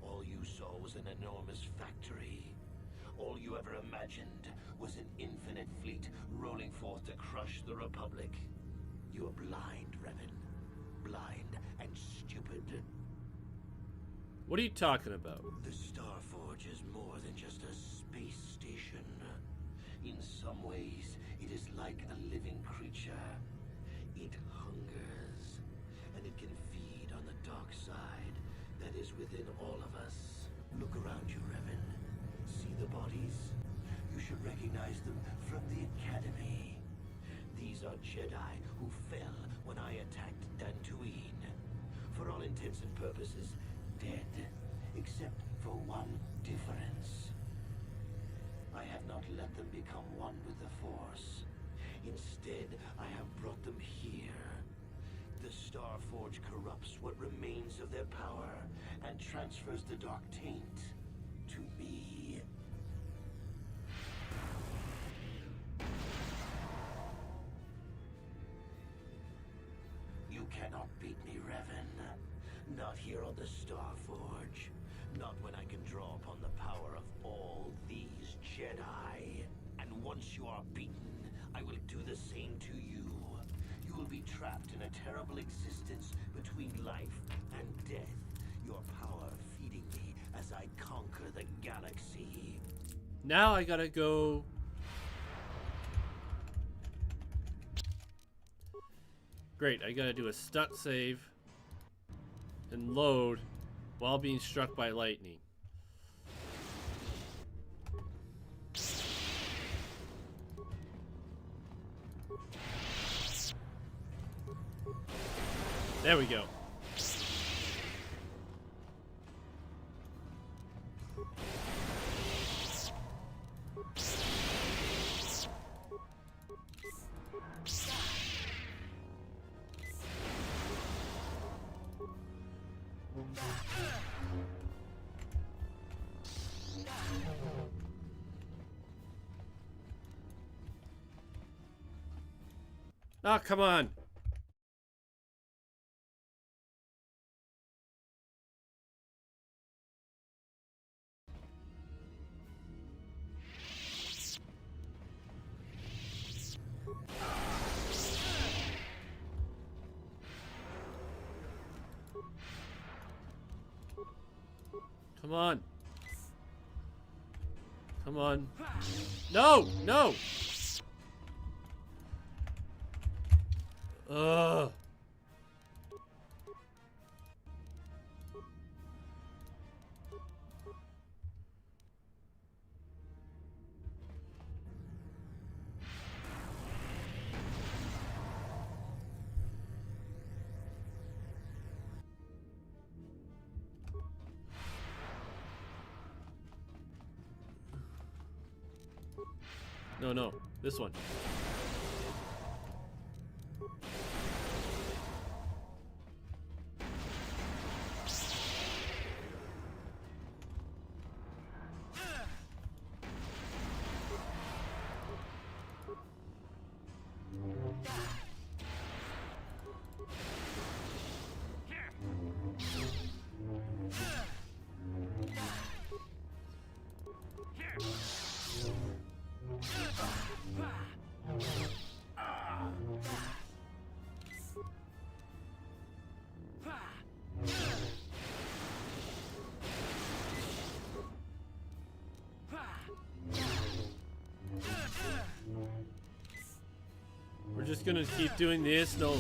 All you saw was an enormous factory. All you ever imagined was an infinite fleet rolling forth to crush the Republic. You are blind, Revan. Blind and stupid. What are you talking about? The Starforge is more than just a space station. In some ways, it is like a living creature. It hungers, and it can feed on the dark side that is within all of us. Look around you, Revan. See the bodies? You should recognize them from the Academy. These are Jedi who fell when I attacked Dantooine. For all intents and purposes, dead, except for one difference. I have not let them become one with the Force. Instead, I have brought them here. The Starforge corrupts what remains of their power and transfers the dark taint to me. You cannot beat me, Revan. Not here on the Starforge. Not when I can draw upon the power of all these Jedi. And once you are beaten, I will do the same to you. You will be trapped in a terrible existence between life and death. Your power feeding me as I conquer the galaxy. Now I gotta go. Great, I gotta do a stunt save and load while being struck by lightning. There we go. Oh, come on. Come on. Come on. No! No! Ugh. No, no. This one. We're just gonna keep doing this. No.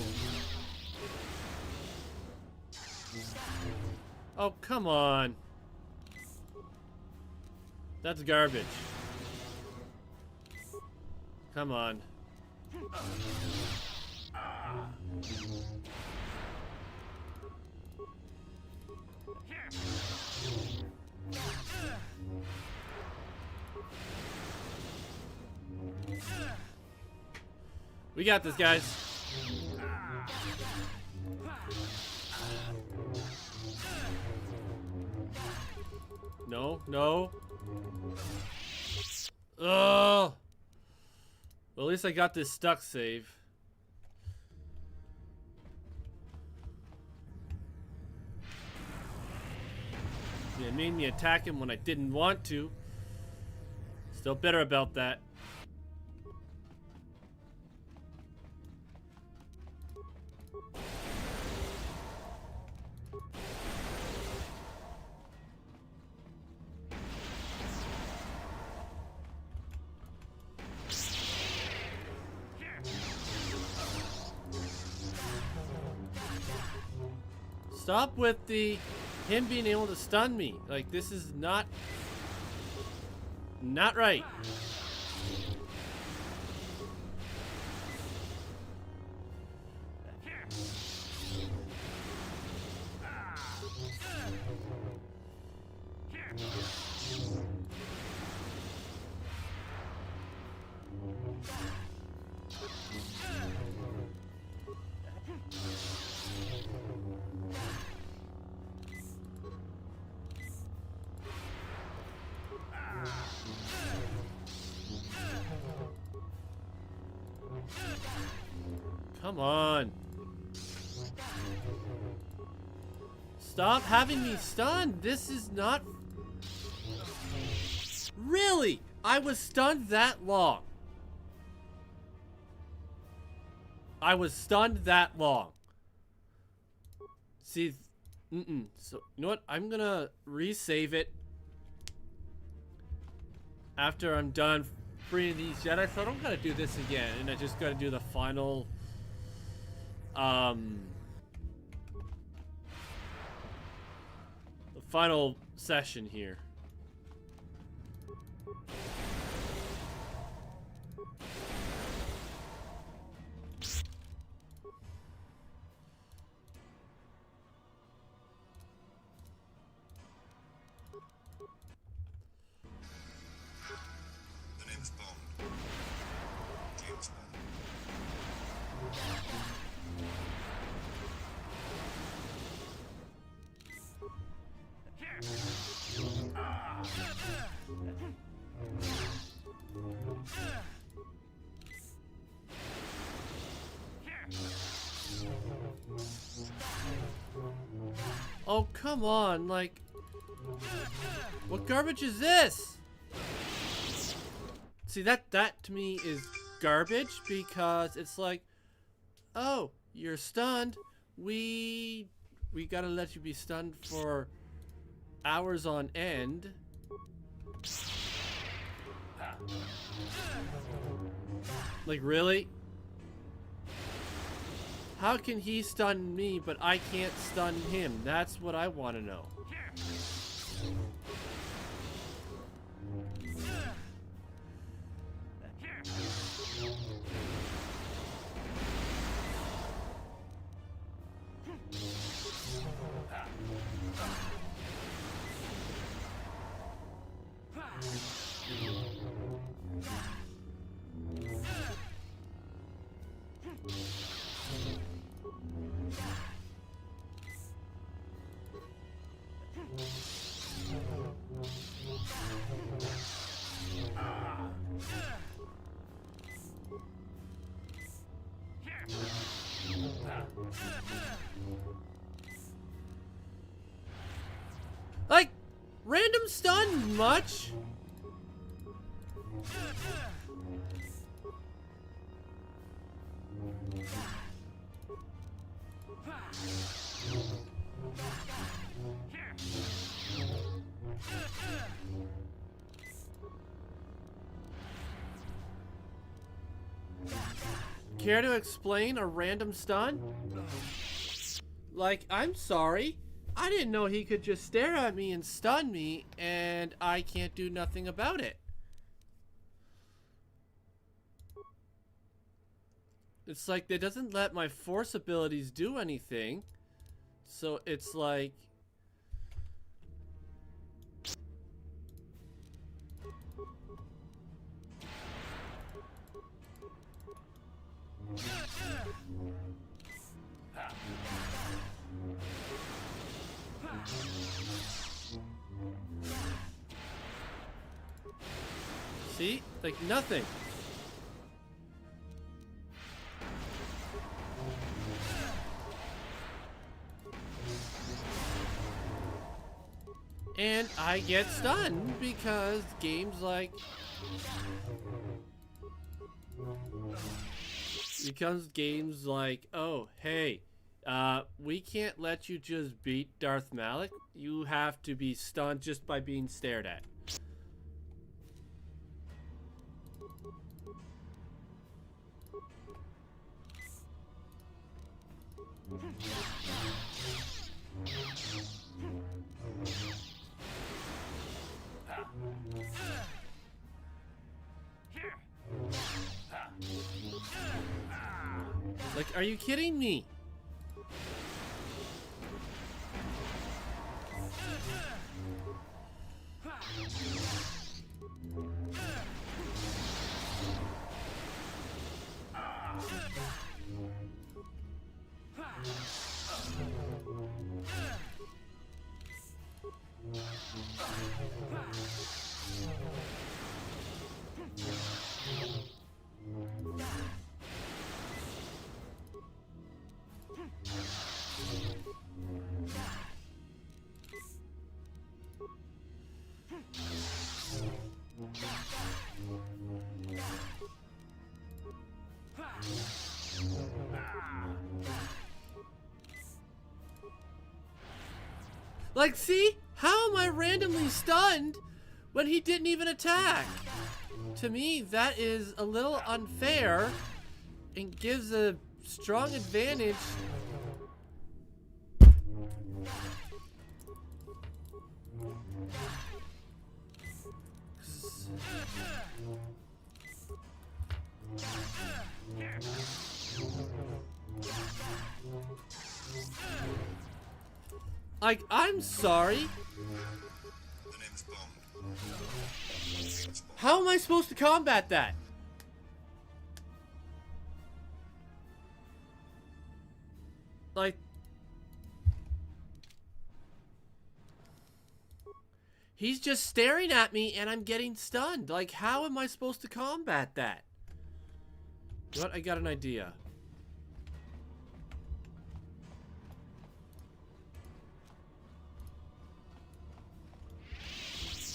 Oh, come on. That's garbage. Come on. We got this, guys. No, no. Oh. Well, at least I got this stuck save. It made me attack him when I didn't want to. Still bitter about that. Stop with him being able to stun me. Like, this is not right. Come on. Stop having me stunned. This is not... Really? I was stunned that long. I was stunned that long. See, So, you know what? I'm gonna resave it after I'm done freeing these Jedi, so I don't gotta do this again, and I just gotta do the final session here. The name's Bond. James Bond. Oh, come on, like, what garbage is this? See, that to me is garbage, because it's like, oh, you're stunned. We gotta let you be stunned for hours on end. Like, really? How can he stun me, but I can't stun him? That's what I want to know. Like, random stun much? Care to explain a random stun? Like, I'm sorry. I didn't know he could just stare at me and stun me, and I can't do nothing about it. It's like, it doesn't let my force abilities do anything. So it's like... See? Like, nothing. And I get stunned because games like... Becomes games like, oh, hey, we can't let you just beat Darth Malik. You have to be stunned just by being stared at. Like, are you kidding me? Like, see? How am I randomly stunned when he didn't even attack? To me, that is a little unfair and gives a strong advantage. Like, I'm sorry. The name's Bond. How am I supposed to combat that? Like, he's just staring at me and I'm getting stunned. Like, how am I supposed to combat that? You know what? I got an idea.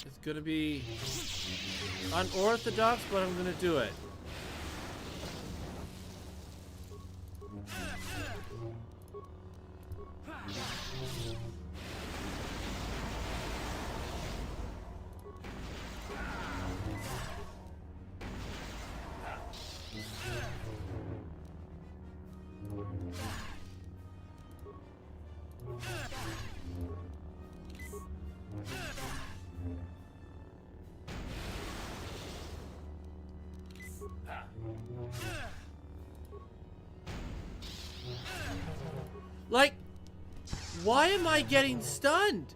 It's gonna be unorthodox, but I'm gonna do it. Like, why am I getting stunned?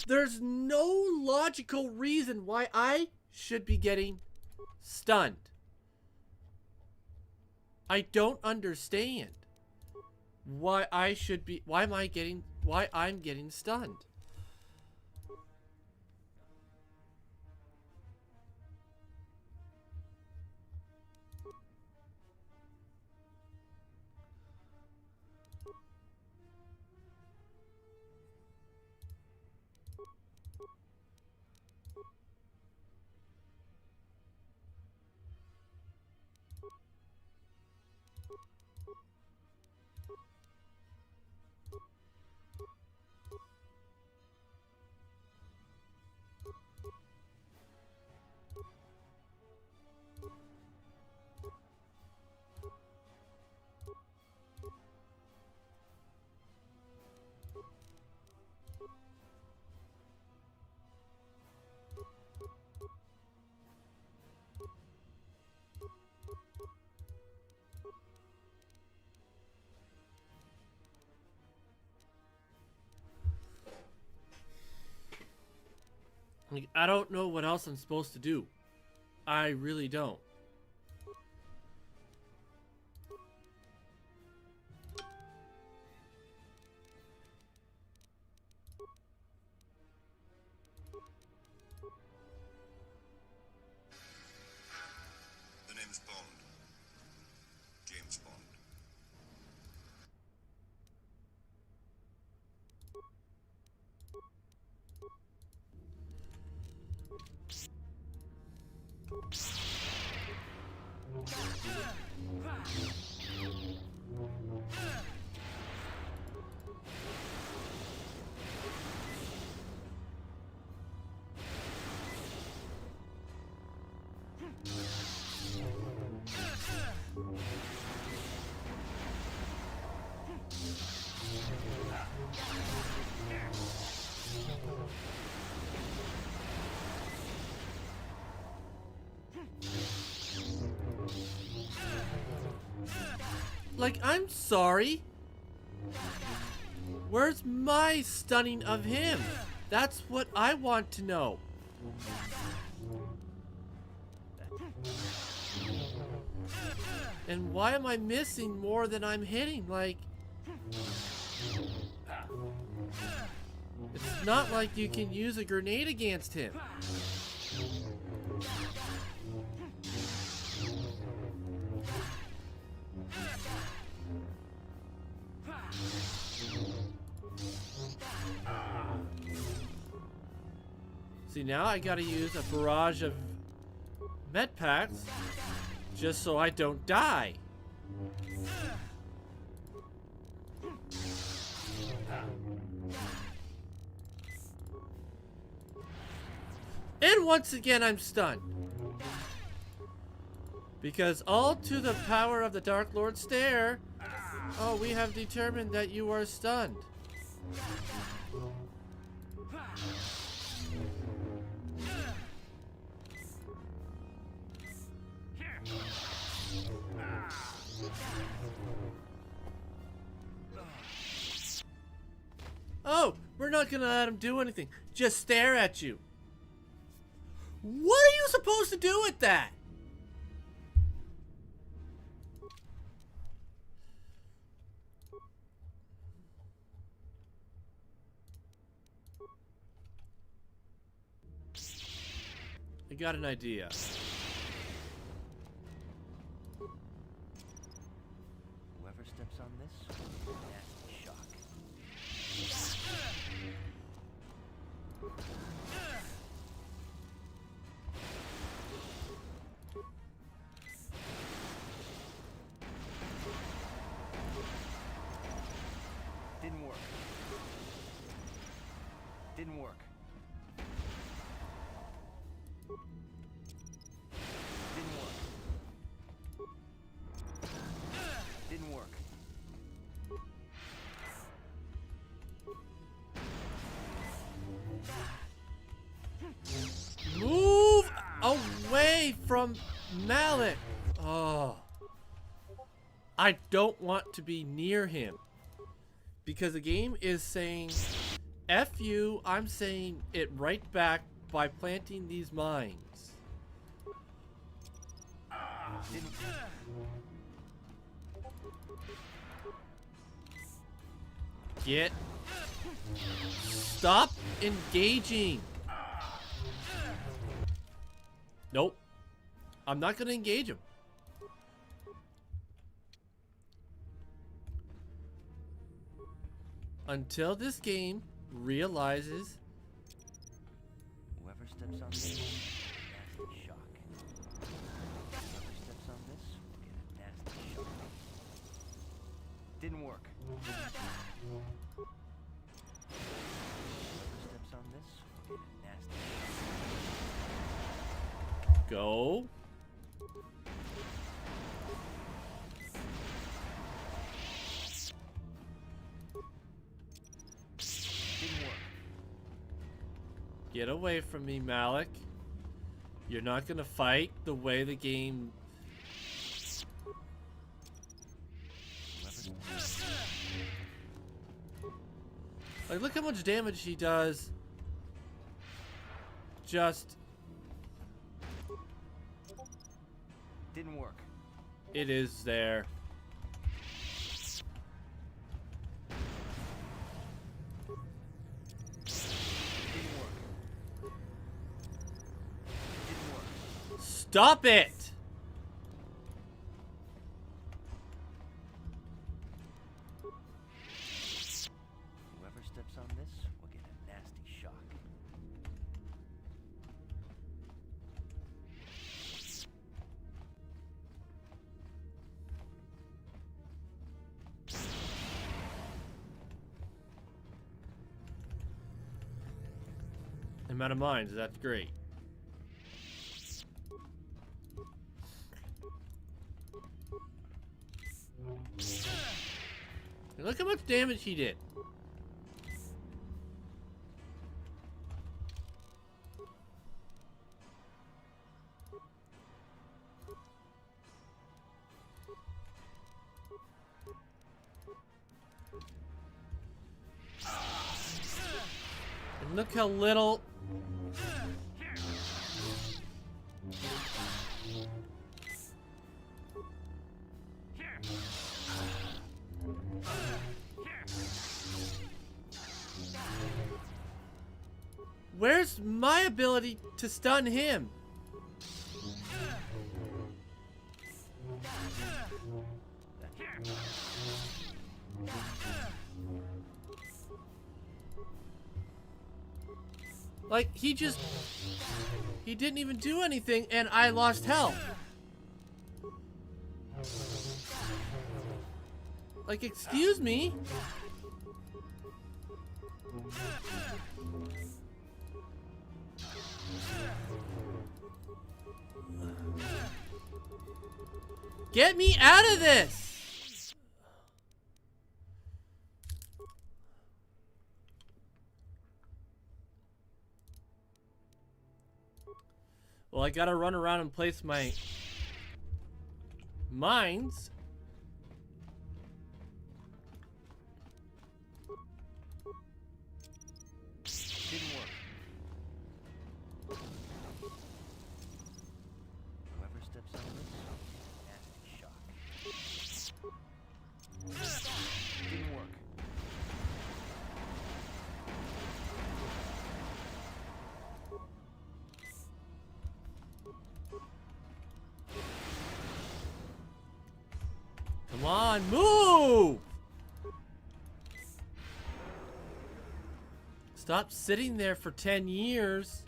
There's no logical reason why I should be getting stunned. I don't understand why I'm getting stunned. Like, I don't know what else I'm supposed to do. I really don't. Like, I'm sorry. Where's my stunning of him? That's what I want to know. And why am I missing more than I'm hitting? Like, it's not like you can use a grenade against him. See, now I gotta use a barrage of med packs just so I don't die. And once again, I'm stunned. Because all to the power of the Dark Lord Stare, oh, we have determined that you are stunned. Oh, we're not gonna let him do anything. Just stare at you. What are you supposed to do with that? I got an idea. Whoever steps on this, nasty shock. Didn't work. Didn't work. Didn't work. Move away from Malik. Oh. I don't want to be near him. Because the game is saying, F you, I'm saying it right back by planting these mines. Get. Stop engaging. Nope. I'm not gonna engage him. Until this game realizes Whoever steps on this, nasty shock. Whoever steps on this, will get a nasty shock. Didn't work. Whoever steps on this, will get a nasty shock. go. Get away from me, Malik. You're not gonna fight the way the game... Like, look how much damage he does. Just... Didn't work. It is there. Stop it! Whoever steps on this will get a nasty shock. I'm out of mines. That's great. And look how much damage he did. And look how little. Where's my ability to stun him? Like, he didn't even do anything and I lost health. Like, excuse me? Get me out of this! Well, I gotta run around and place my mines. Didn't work. Whoever steps on this, nasty shock. Didn't work. Come on, move! Stop sitting there for 10 years.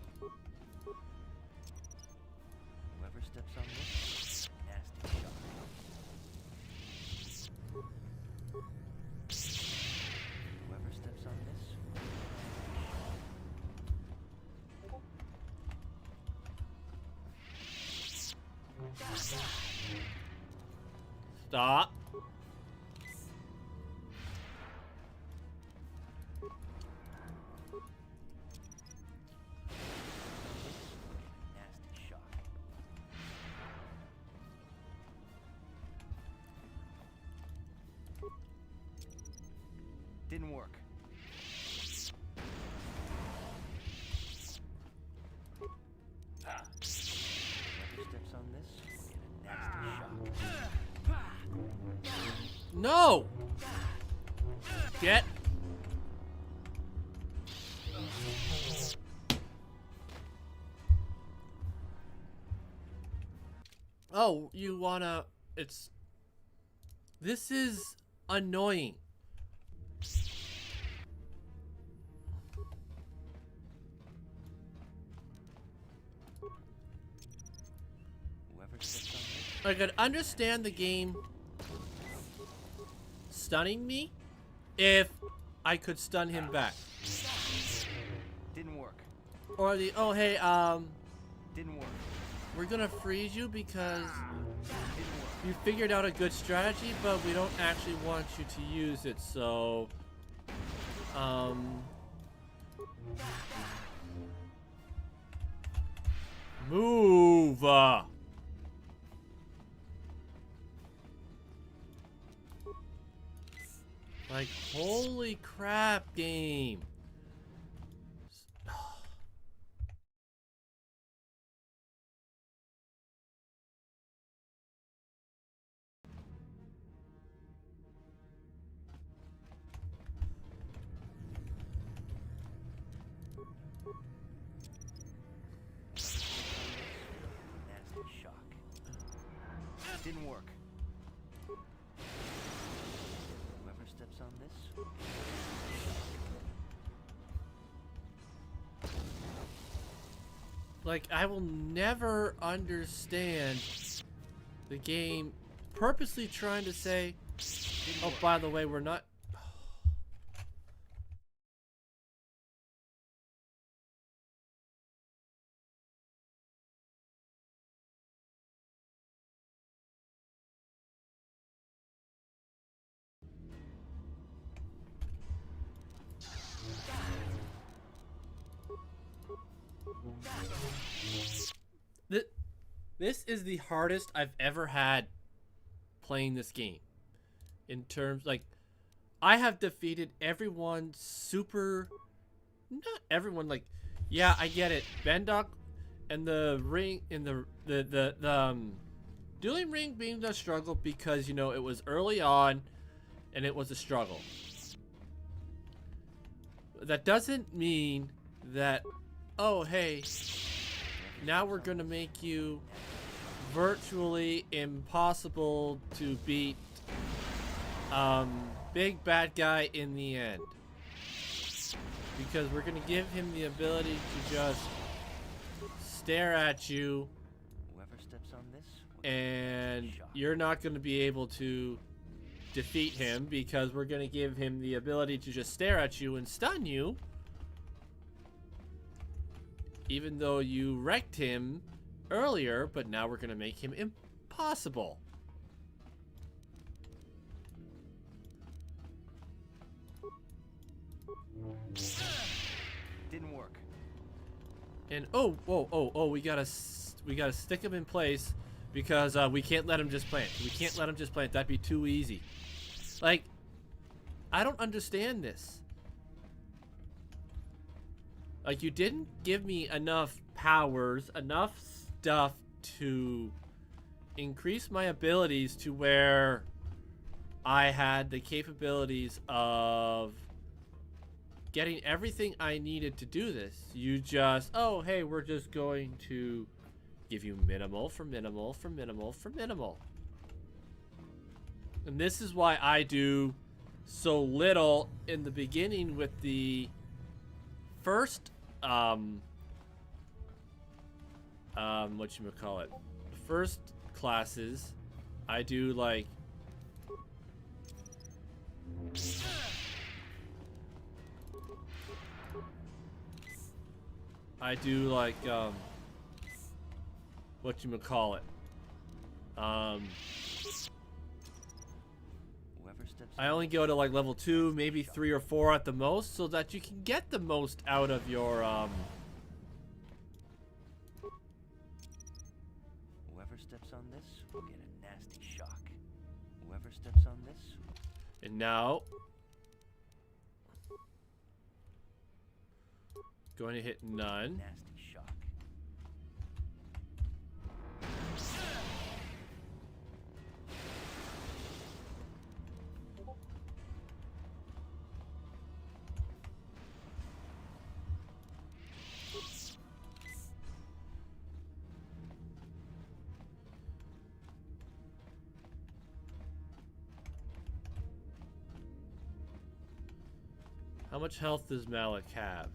Whoever steps on this, nasty shock. Whoever steps on this, Stop. nasty shock. Didn't work. Whoever steps on this, get a nasty shock. No! Get. Oh, you wanna... This is annoying. Whoever steps on this, I could understand the game stunning me if I could stun him back. didn't work. Or the, oh hey, Didn't work. we're gonna freeze you because Didn't work. you figured out a good strategy, but we don't actually want you to use it, so... Move! Like, holy crap, game! Nasty shock. Didn't work. Whoever steps on this, Like, I will never understand the game purposely trying to say, oh, by the way, we're not This is the hardest I've ever had playing this game. In terms, like, I have defeated everyone super... Not everyone, like... Yeah, I get it. Bendok and the ring... And the dueling ring being a struggle because, you know, it was early on and it was a struggle. That doesn't mean that, oh, hey, now we're gonna make you virtually impossible to beat big bad guy in the end, because we're gonna give him the ability to just stare at you, Whoever steps on this, and you're not gonna be able to defeat him because we're gonna give him the ability to just stare at you and stun you, even though you wrecked him earlier, but now we're gonna make him impossible. Didn't work. And we gotta stick him in place because we can't let him just plant. We can't let him just plant. That'd be too easy. Like, I don't understand this. Like, you didn't give me enough powers, enough stuff to increase my abilities to where I had the capabilities of getting everything I needed to do this. You just, oh, hey, we're just going to give you minimal for minimal for minimal for minimal. And this is why I do so little in the beginning with the first, whatchamacallit, the first classes. I do like, whatchamacallit, I only go to like level 2, maybe 3 or 4 at the most, so that you can get the most out of your Whoever steps on this will get a nasty shock. Whoever steps on this. And now going to hit none. Nasty shock. How much health does Malik have?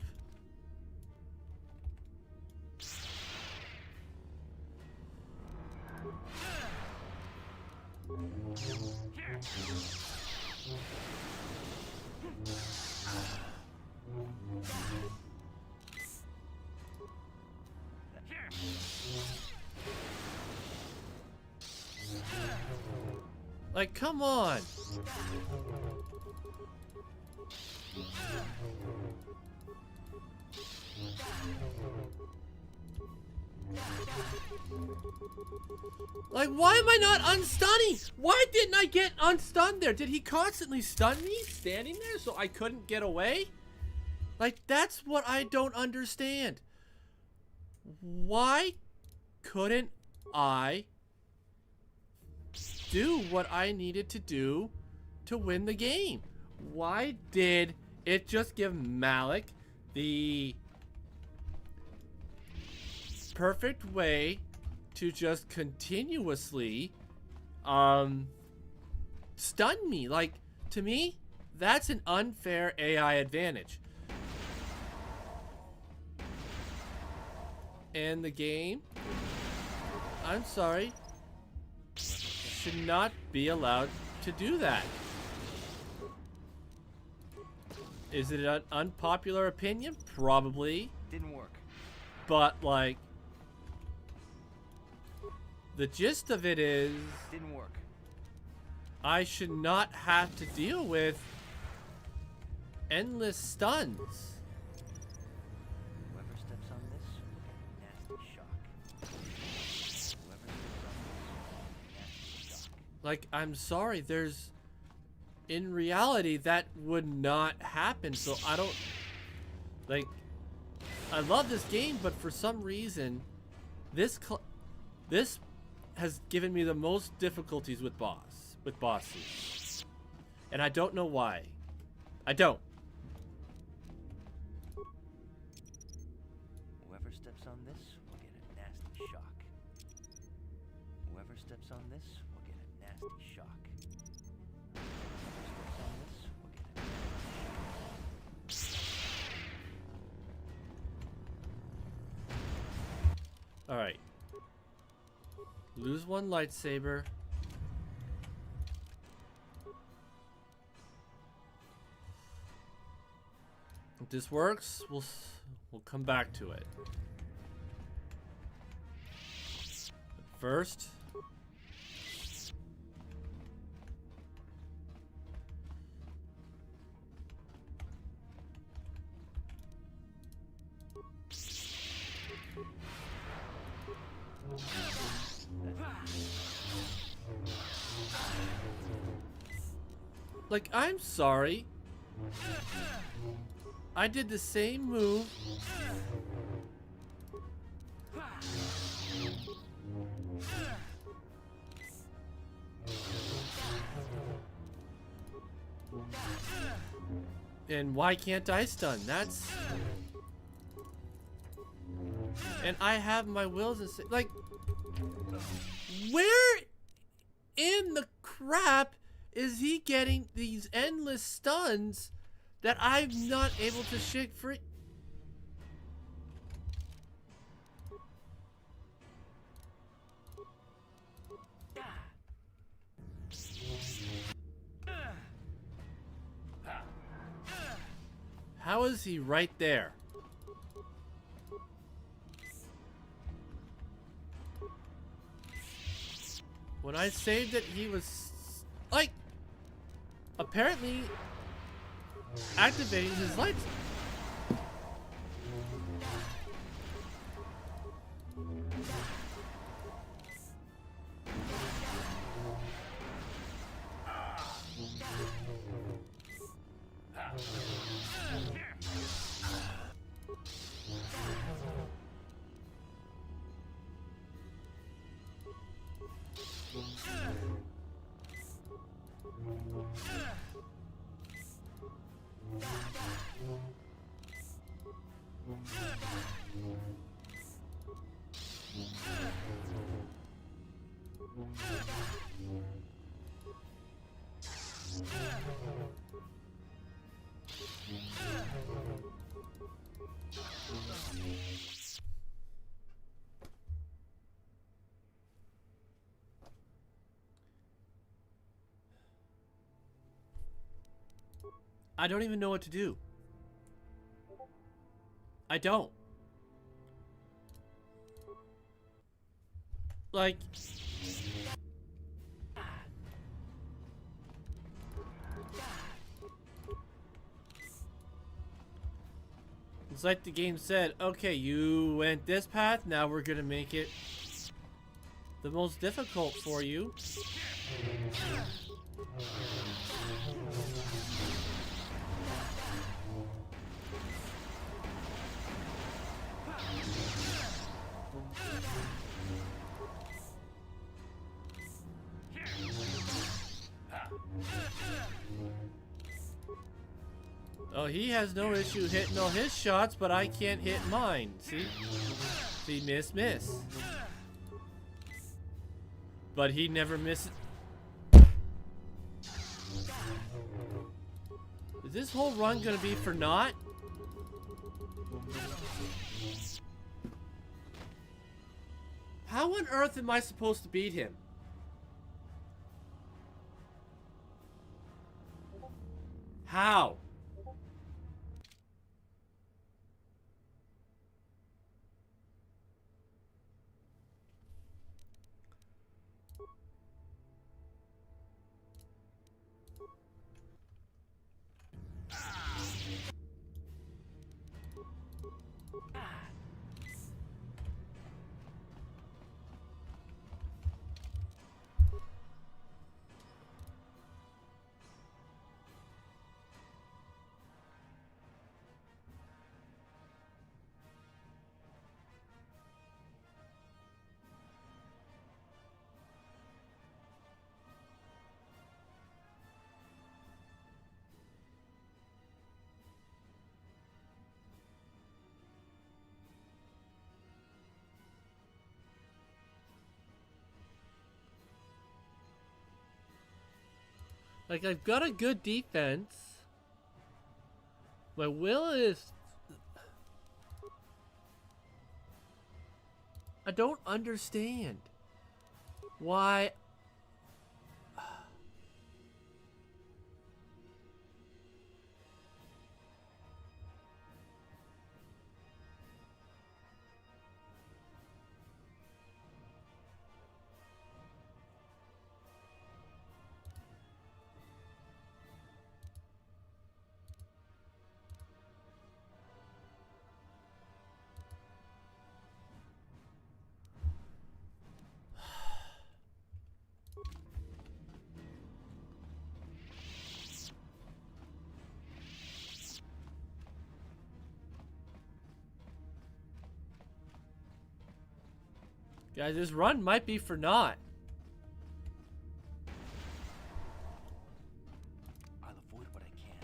Like, come on! Like, why am I not unstunning? Why didn't I get unstunned there? Did he constantly stun me standing there so I couldn't get away? Like, that's what I don't understand. Why couldn't I do what I needed to do to win the game? Why did it just give Malik the perfect way to just continuously stun me? Like, to me, that's an unfair AI advantage. And the game, I'm sorry, should not be allowed to do that. Is it an unpopular opinion? Probably. Didn't work. But, like, the gist of it is, didn't work. I should not have to deal with endless stuns. Whoever steps on this will get a nasty shock. Like, I'm sorry, there's... In reality, that would not happen, so I don't... Like, I love this game, but for some reason, this has given me the most difficulties with bosses. And I don't know why. I don't. Whoever steps on this will get a nasty shock. Whoever steps on this will get a nasty shock. Whoever steps on this will get a nasty shock. Alright. Lose one lightsaber. If this works, we'll come back to it. But first, like, I'm sorry. I did the same move. And why can't I stun? That's... And I have my wills and like... Where in the crap is he getting these endless stuns that I'm not able to shake free? How is he right there? When I saved it, he was like apparently activating his lights. I don't even know what to do. I don't. Like... It's like the game said, okay, you went this path, now we're gonna make it the most difficult for you. Oh, he has no issue hitting all his shots, but I can't hit mine. See? See, miss, miss. But he never misses. Is this whole run gonna be for naught? How on earth am I supposed to beat him? How? Like, I've got a good defense. My will is... I don't understand why... Guys, this run might be for naught. I'll avoid what I can.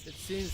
It seems...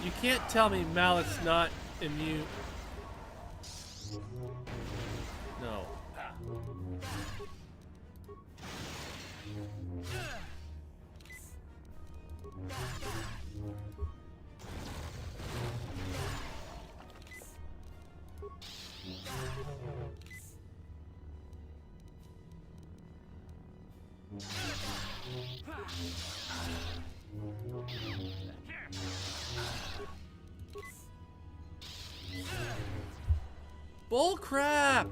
You can't tell me Malik's not immune. No. Bull crap!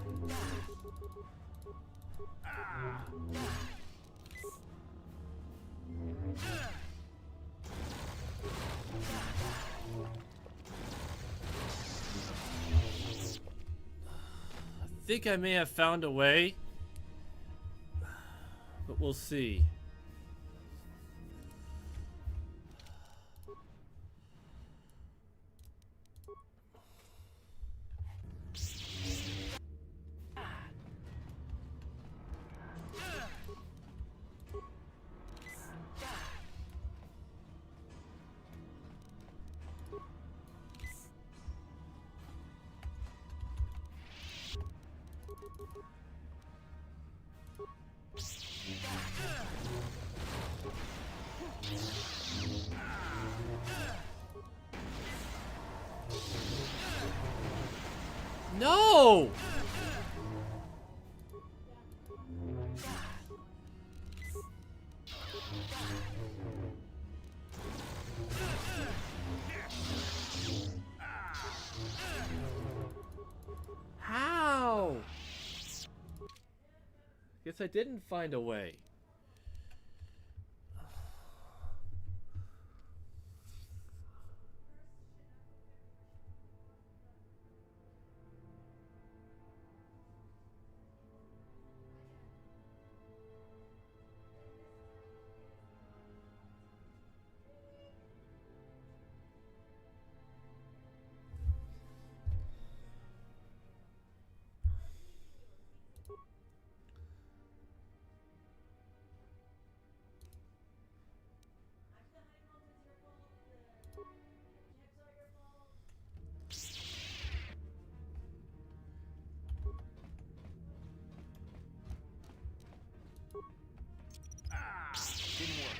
I think I may have found a way, but we'll see. No! How? Guess I didn't find a way. Didn't work.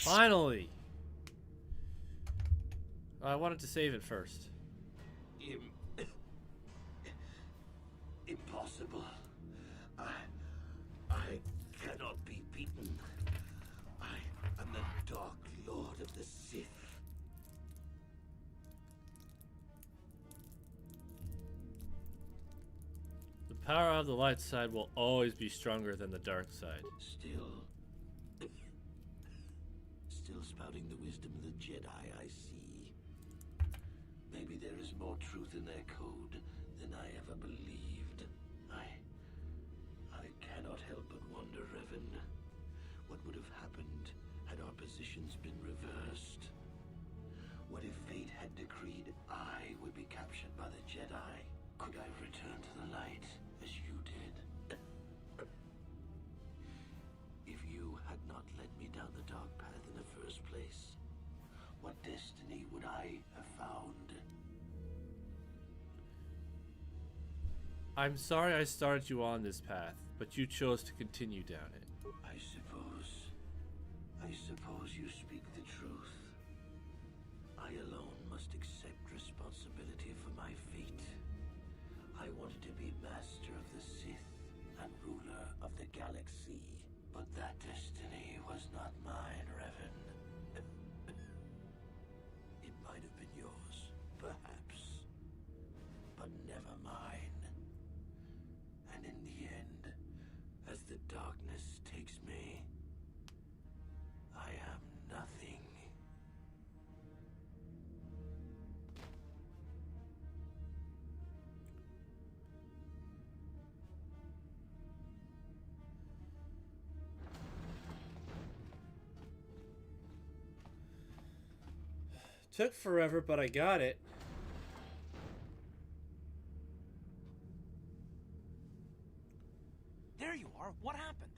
Finally! I wanted to save it first. Impossible. I cannot be beaten. I am the Dark Lord of the Sith. The power of the light side will always be stronger than the dark side. Still spouting the wisdom of the Jedi, I see. Maybe there is more truth in their code than I ever believed. I cannot help but wonder, Revan, what would have happened had our positions been reversed? What if fate had decreed I would be captured by the Jedi? Could I return to the light as you did? If you had not led me down the dark path in the first place, what destiny would I have found? I'm sorry I started you on this path, but you chose to continue down it. I suppose you speak the truth. I alone must accept responsibility for my fate. I wanted to be master of the Sith and ruler of the galaxy, but that destiny was not mine, Revan. It might have been yours, perhaps, but never mine. And in the end, as the darkness takes me, I am nothing. Took forever, but I got it. There you are. What happened?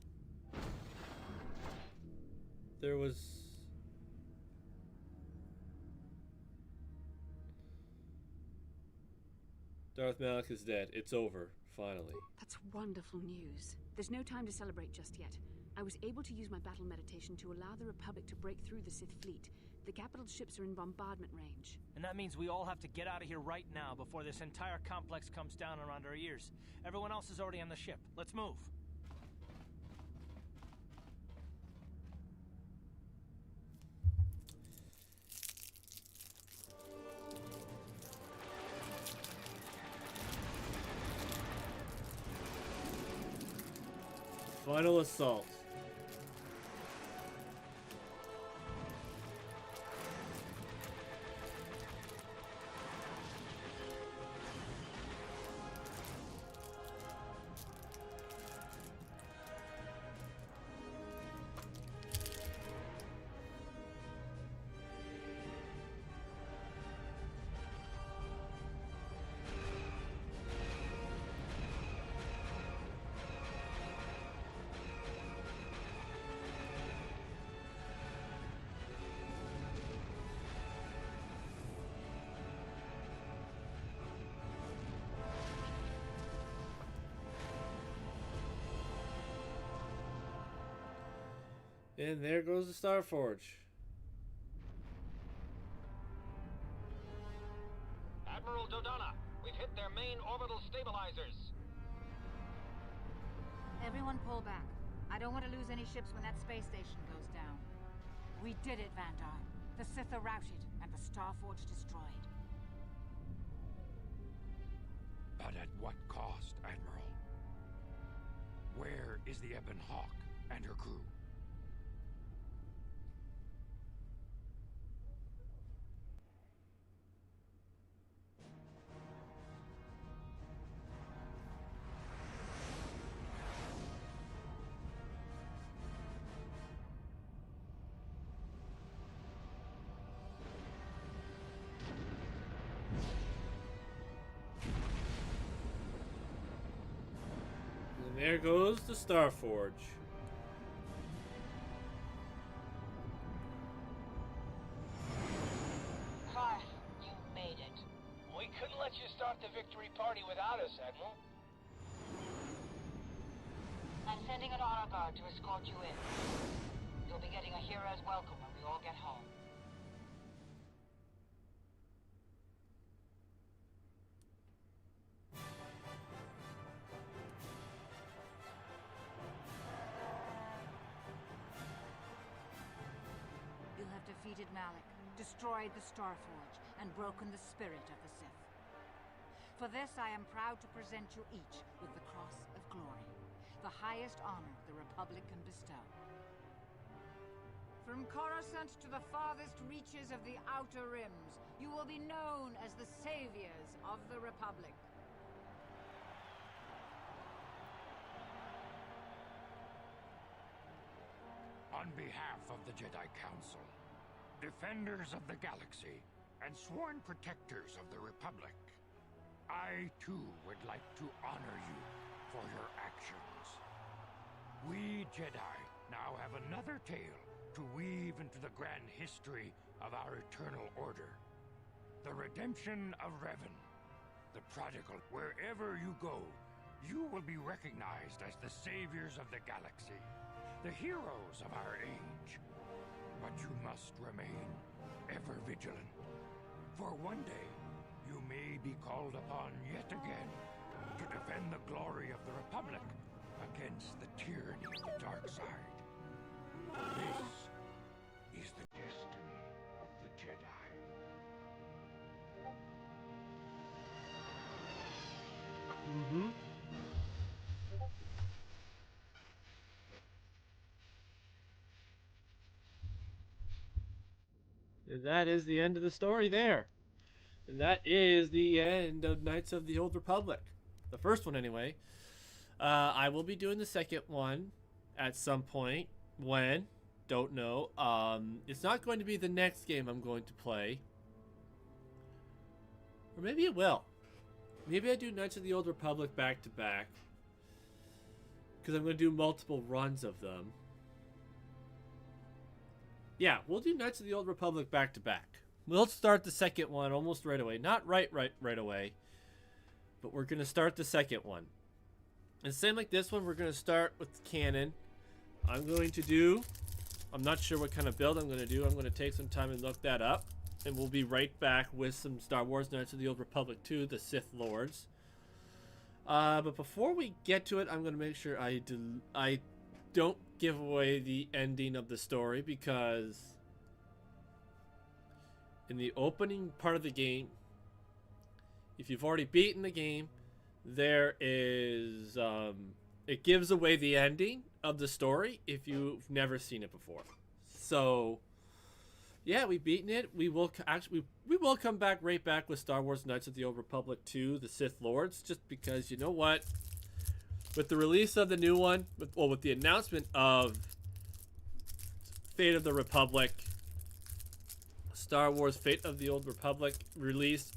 There was... Darth Malak is dead. It's over. Finally. That's wonderful news. There's no time to celebrate just yet. I was able to use my battle meditation to allow the Republic to break through the Sith fleet. The capital ships are in bombardment range. And that means we all have to get out of here right now before this entire complex comes down around our ears. Everyone else is already on the ship. Let's move. Final assault. And there goes the Starforge. Admiral Dodonna, we've hit their main orbital stabilizers. Everyone pull back. I don't want to lose any ships when that space station goes down. We did it, Vandar. The Sith are routed, and the Starforge destroyed. But at what cost, Admiral? Where is the Ebon Hawk and her crew? And there goes the Starforge. Clark, you made it. We couldn't let you start the victory party without us, Admiral. I'm sending an honor guard to escort you in. You'll be getting a hero's welcome when we all get home. You have defeated Malak, destroyed the Starforge, and broken the spirit of the Sith. For this, I am proud to present you each with the Cross of Glory, the highest honor the Republic can bestow. From Coruscant to the farthest reaches of the Outer Rims, you will be known as the saviors of the Republic. On behalf of the Jedi Council, defenders of the galaxy, and sworn protectors of the Republic, I too would like to honor you for your actions. We Jedi now have another tale to weave into the grand history of our eternal order. The redemption of Revan. The prodigal, wherever you go, you will be recognized as the saviors of the galaxy, the heroes of our age. But you must remain ever vigilant, for one day you may be called upon yet again to defend the glory of the Republic against the tyranny of the dark side. This is the destiny of the Jedi. Mm-hmm. And that is the end of the story there. And that is the end of Knights of the Old Republic. The first one, anyway. I will be doing the second one at some point. When? Don't know. It's not going to be the next game I'm going to play. Or maybe it will. Maybe I do Knights of the Old Republic back to back. Because I'm going to do multiple runs of them. Yeah, we'll do Knights of the Old Republic back to back. We'll start the second one almost right away. Not right away. But we're going to start the second one. And same like this one, we're going to start with Canon. I'm not sure what kind of build I'm going to do. I'm going to take some time and look that up. And we'll be right back with some Star Wars Knights of the Old Republic 2, the Sith Lords. But before we get to it, I'm going to make sure I don't give away the ending of the story, because in the opening part of the game, if you've already beaten the game, there is it gives away the ending of the story if you've never seen it before. So yeah, we've beaten it. We will come back right back with Star Wars Knights of the Old Republic 2, the Sith Lords, just because, you know what? With the release of the new one, with the announcement of Fate of the Republic, Star Wars Fate of the Old Republic released,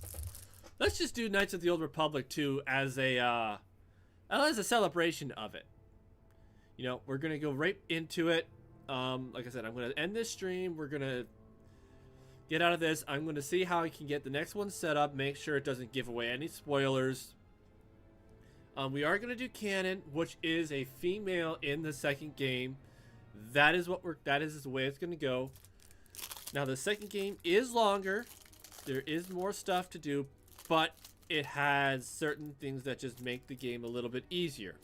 let's just do Knights of the Old Republic 2 as a celebration of it. You know, we're going to go right into it. Like I said, I'm going to end this stream. We're going to get out of this. I'm going to see how I can get the next one set up. Make sure it doesn't give away any spoilers. We are going to do Canon, which is a female in the second game. That is the way it's going to go. Now, the second game is longer. There is more stuff to do, but it has certain things that just make the game a little bit easier.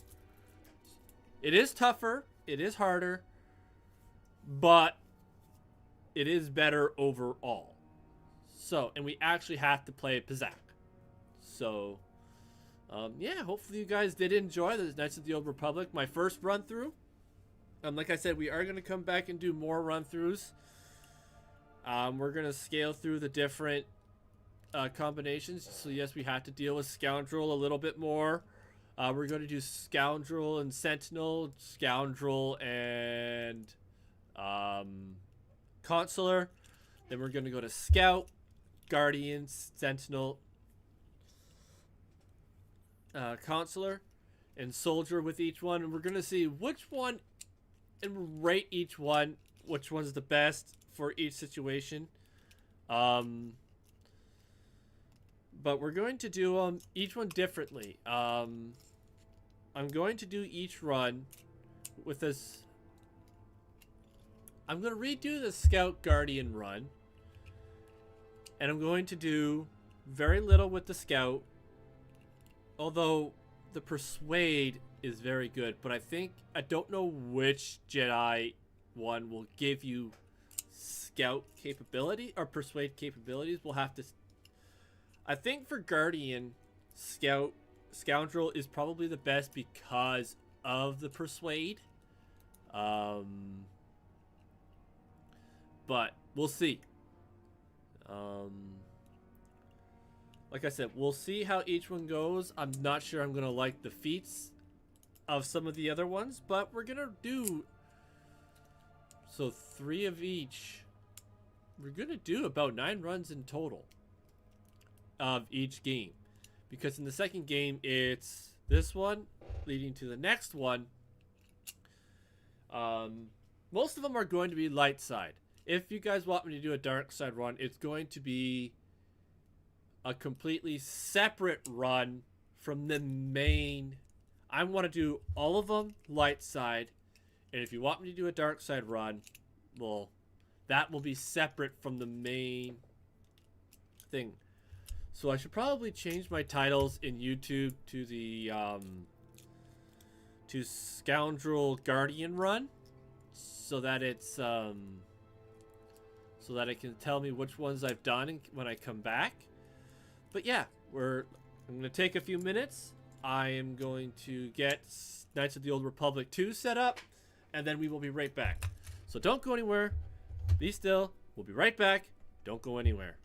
It is tougher. It is harder. But it is better overall. So, and we actually have to play Pizak. So, yeah, hopefully you guys did enjoy the Knights of the Old Republic, my first run through. Like I said, we are going to come back and do more run throughs. We're going to scale through the different combinations. So yes, we have to deal with Scoundral a little bit more. We're going to do Scoundral and Sentinel, Scoundral and Consular. Then we're going to go to Scout, Guardian, Sentinel, Consular, and Soldier with each one. And we're going to see which one, and rate each one, which one's the best for each situation. But we're going to do each one differently. I'm going to do each run with this. I'm going to redo the Scout Guardian run. And I'm going to do very little with the Scout. Although the Persuade is very good. But I don't know which Jedi one will give you Scout capability or Persuade capabilities. We'll have to. I think for Guardian, Scoundral is probably the best because of the Persuade. But we'll see. Like I said, we'll see how each one goes. I'm not sure I'm going to like the feats of some of the other ones, but we're going to do... So 3 of each. We're going to do about 9 runs in total of each game. Because in the second game, it's this one leading to the next one. Most of them are going to be light side. If you guys want me to do a dark side run, it's going to be a completely separate run from the main. I want to do all of them light side. And if you want me to do a dark side run, well, that will be separate from the main thing. So I should probably change my titles in YouTube to the to Scoundral Guardian run, so that it's so that it can tell me which ones I've done when I come back. But yeah, I'm going to take a few minutes. I am going to get Knights of the Old Republic 2 set up, and then we will be right back. So don't go anywhere. Be still. We'll be right back. Don't go anywhere.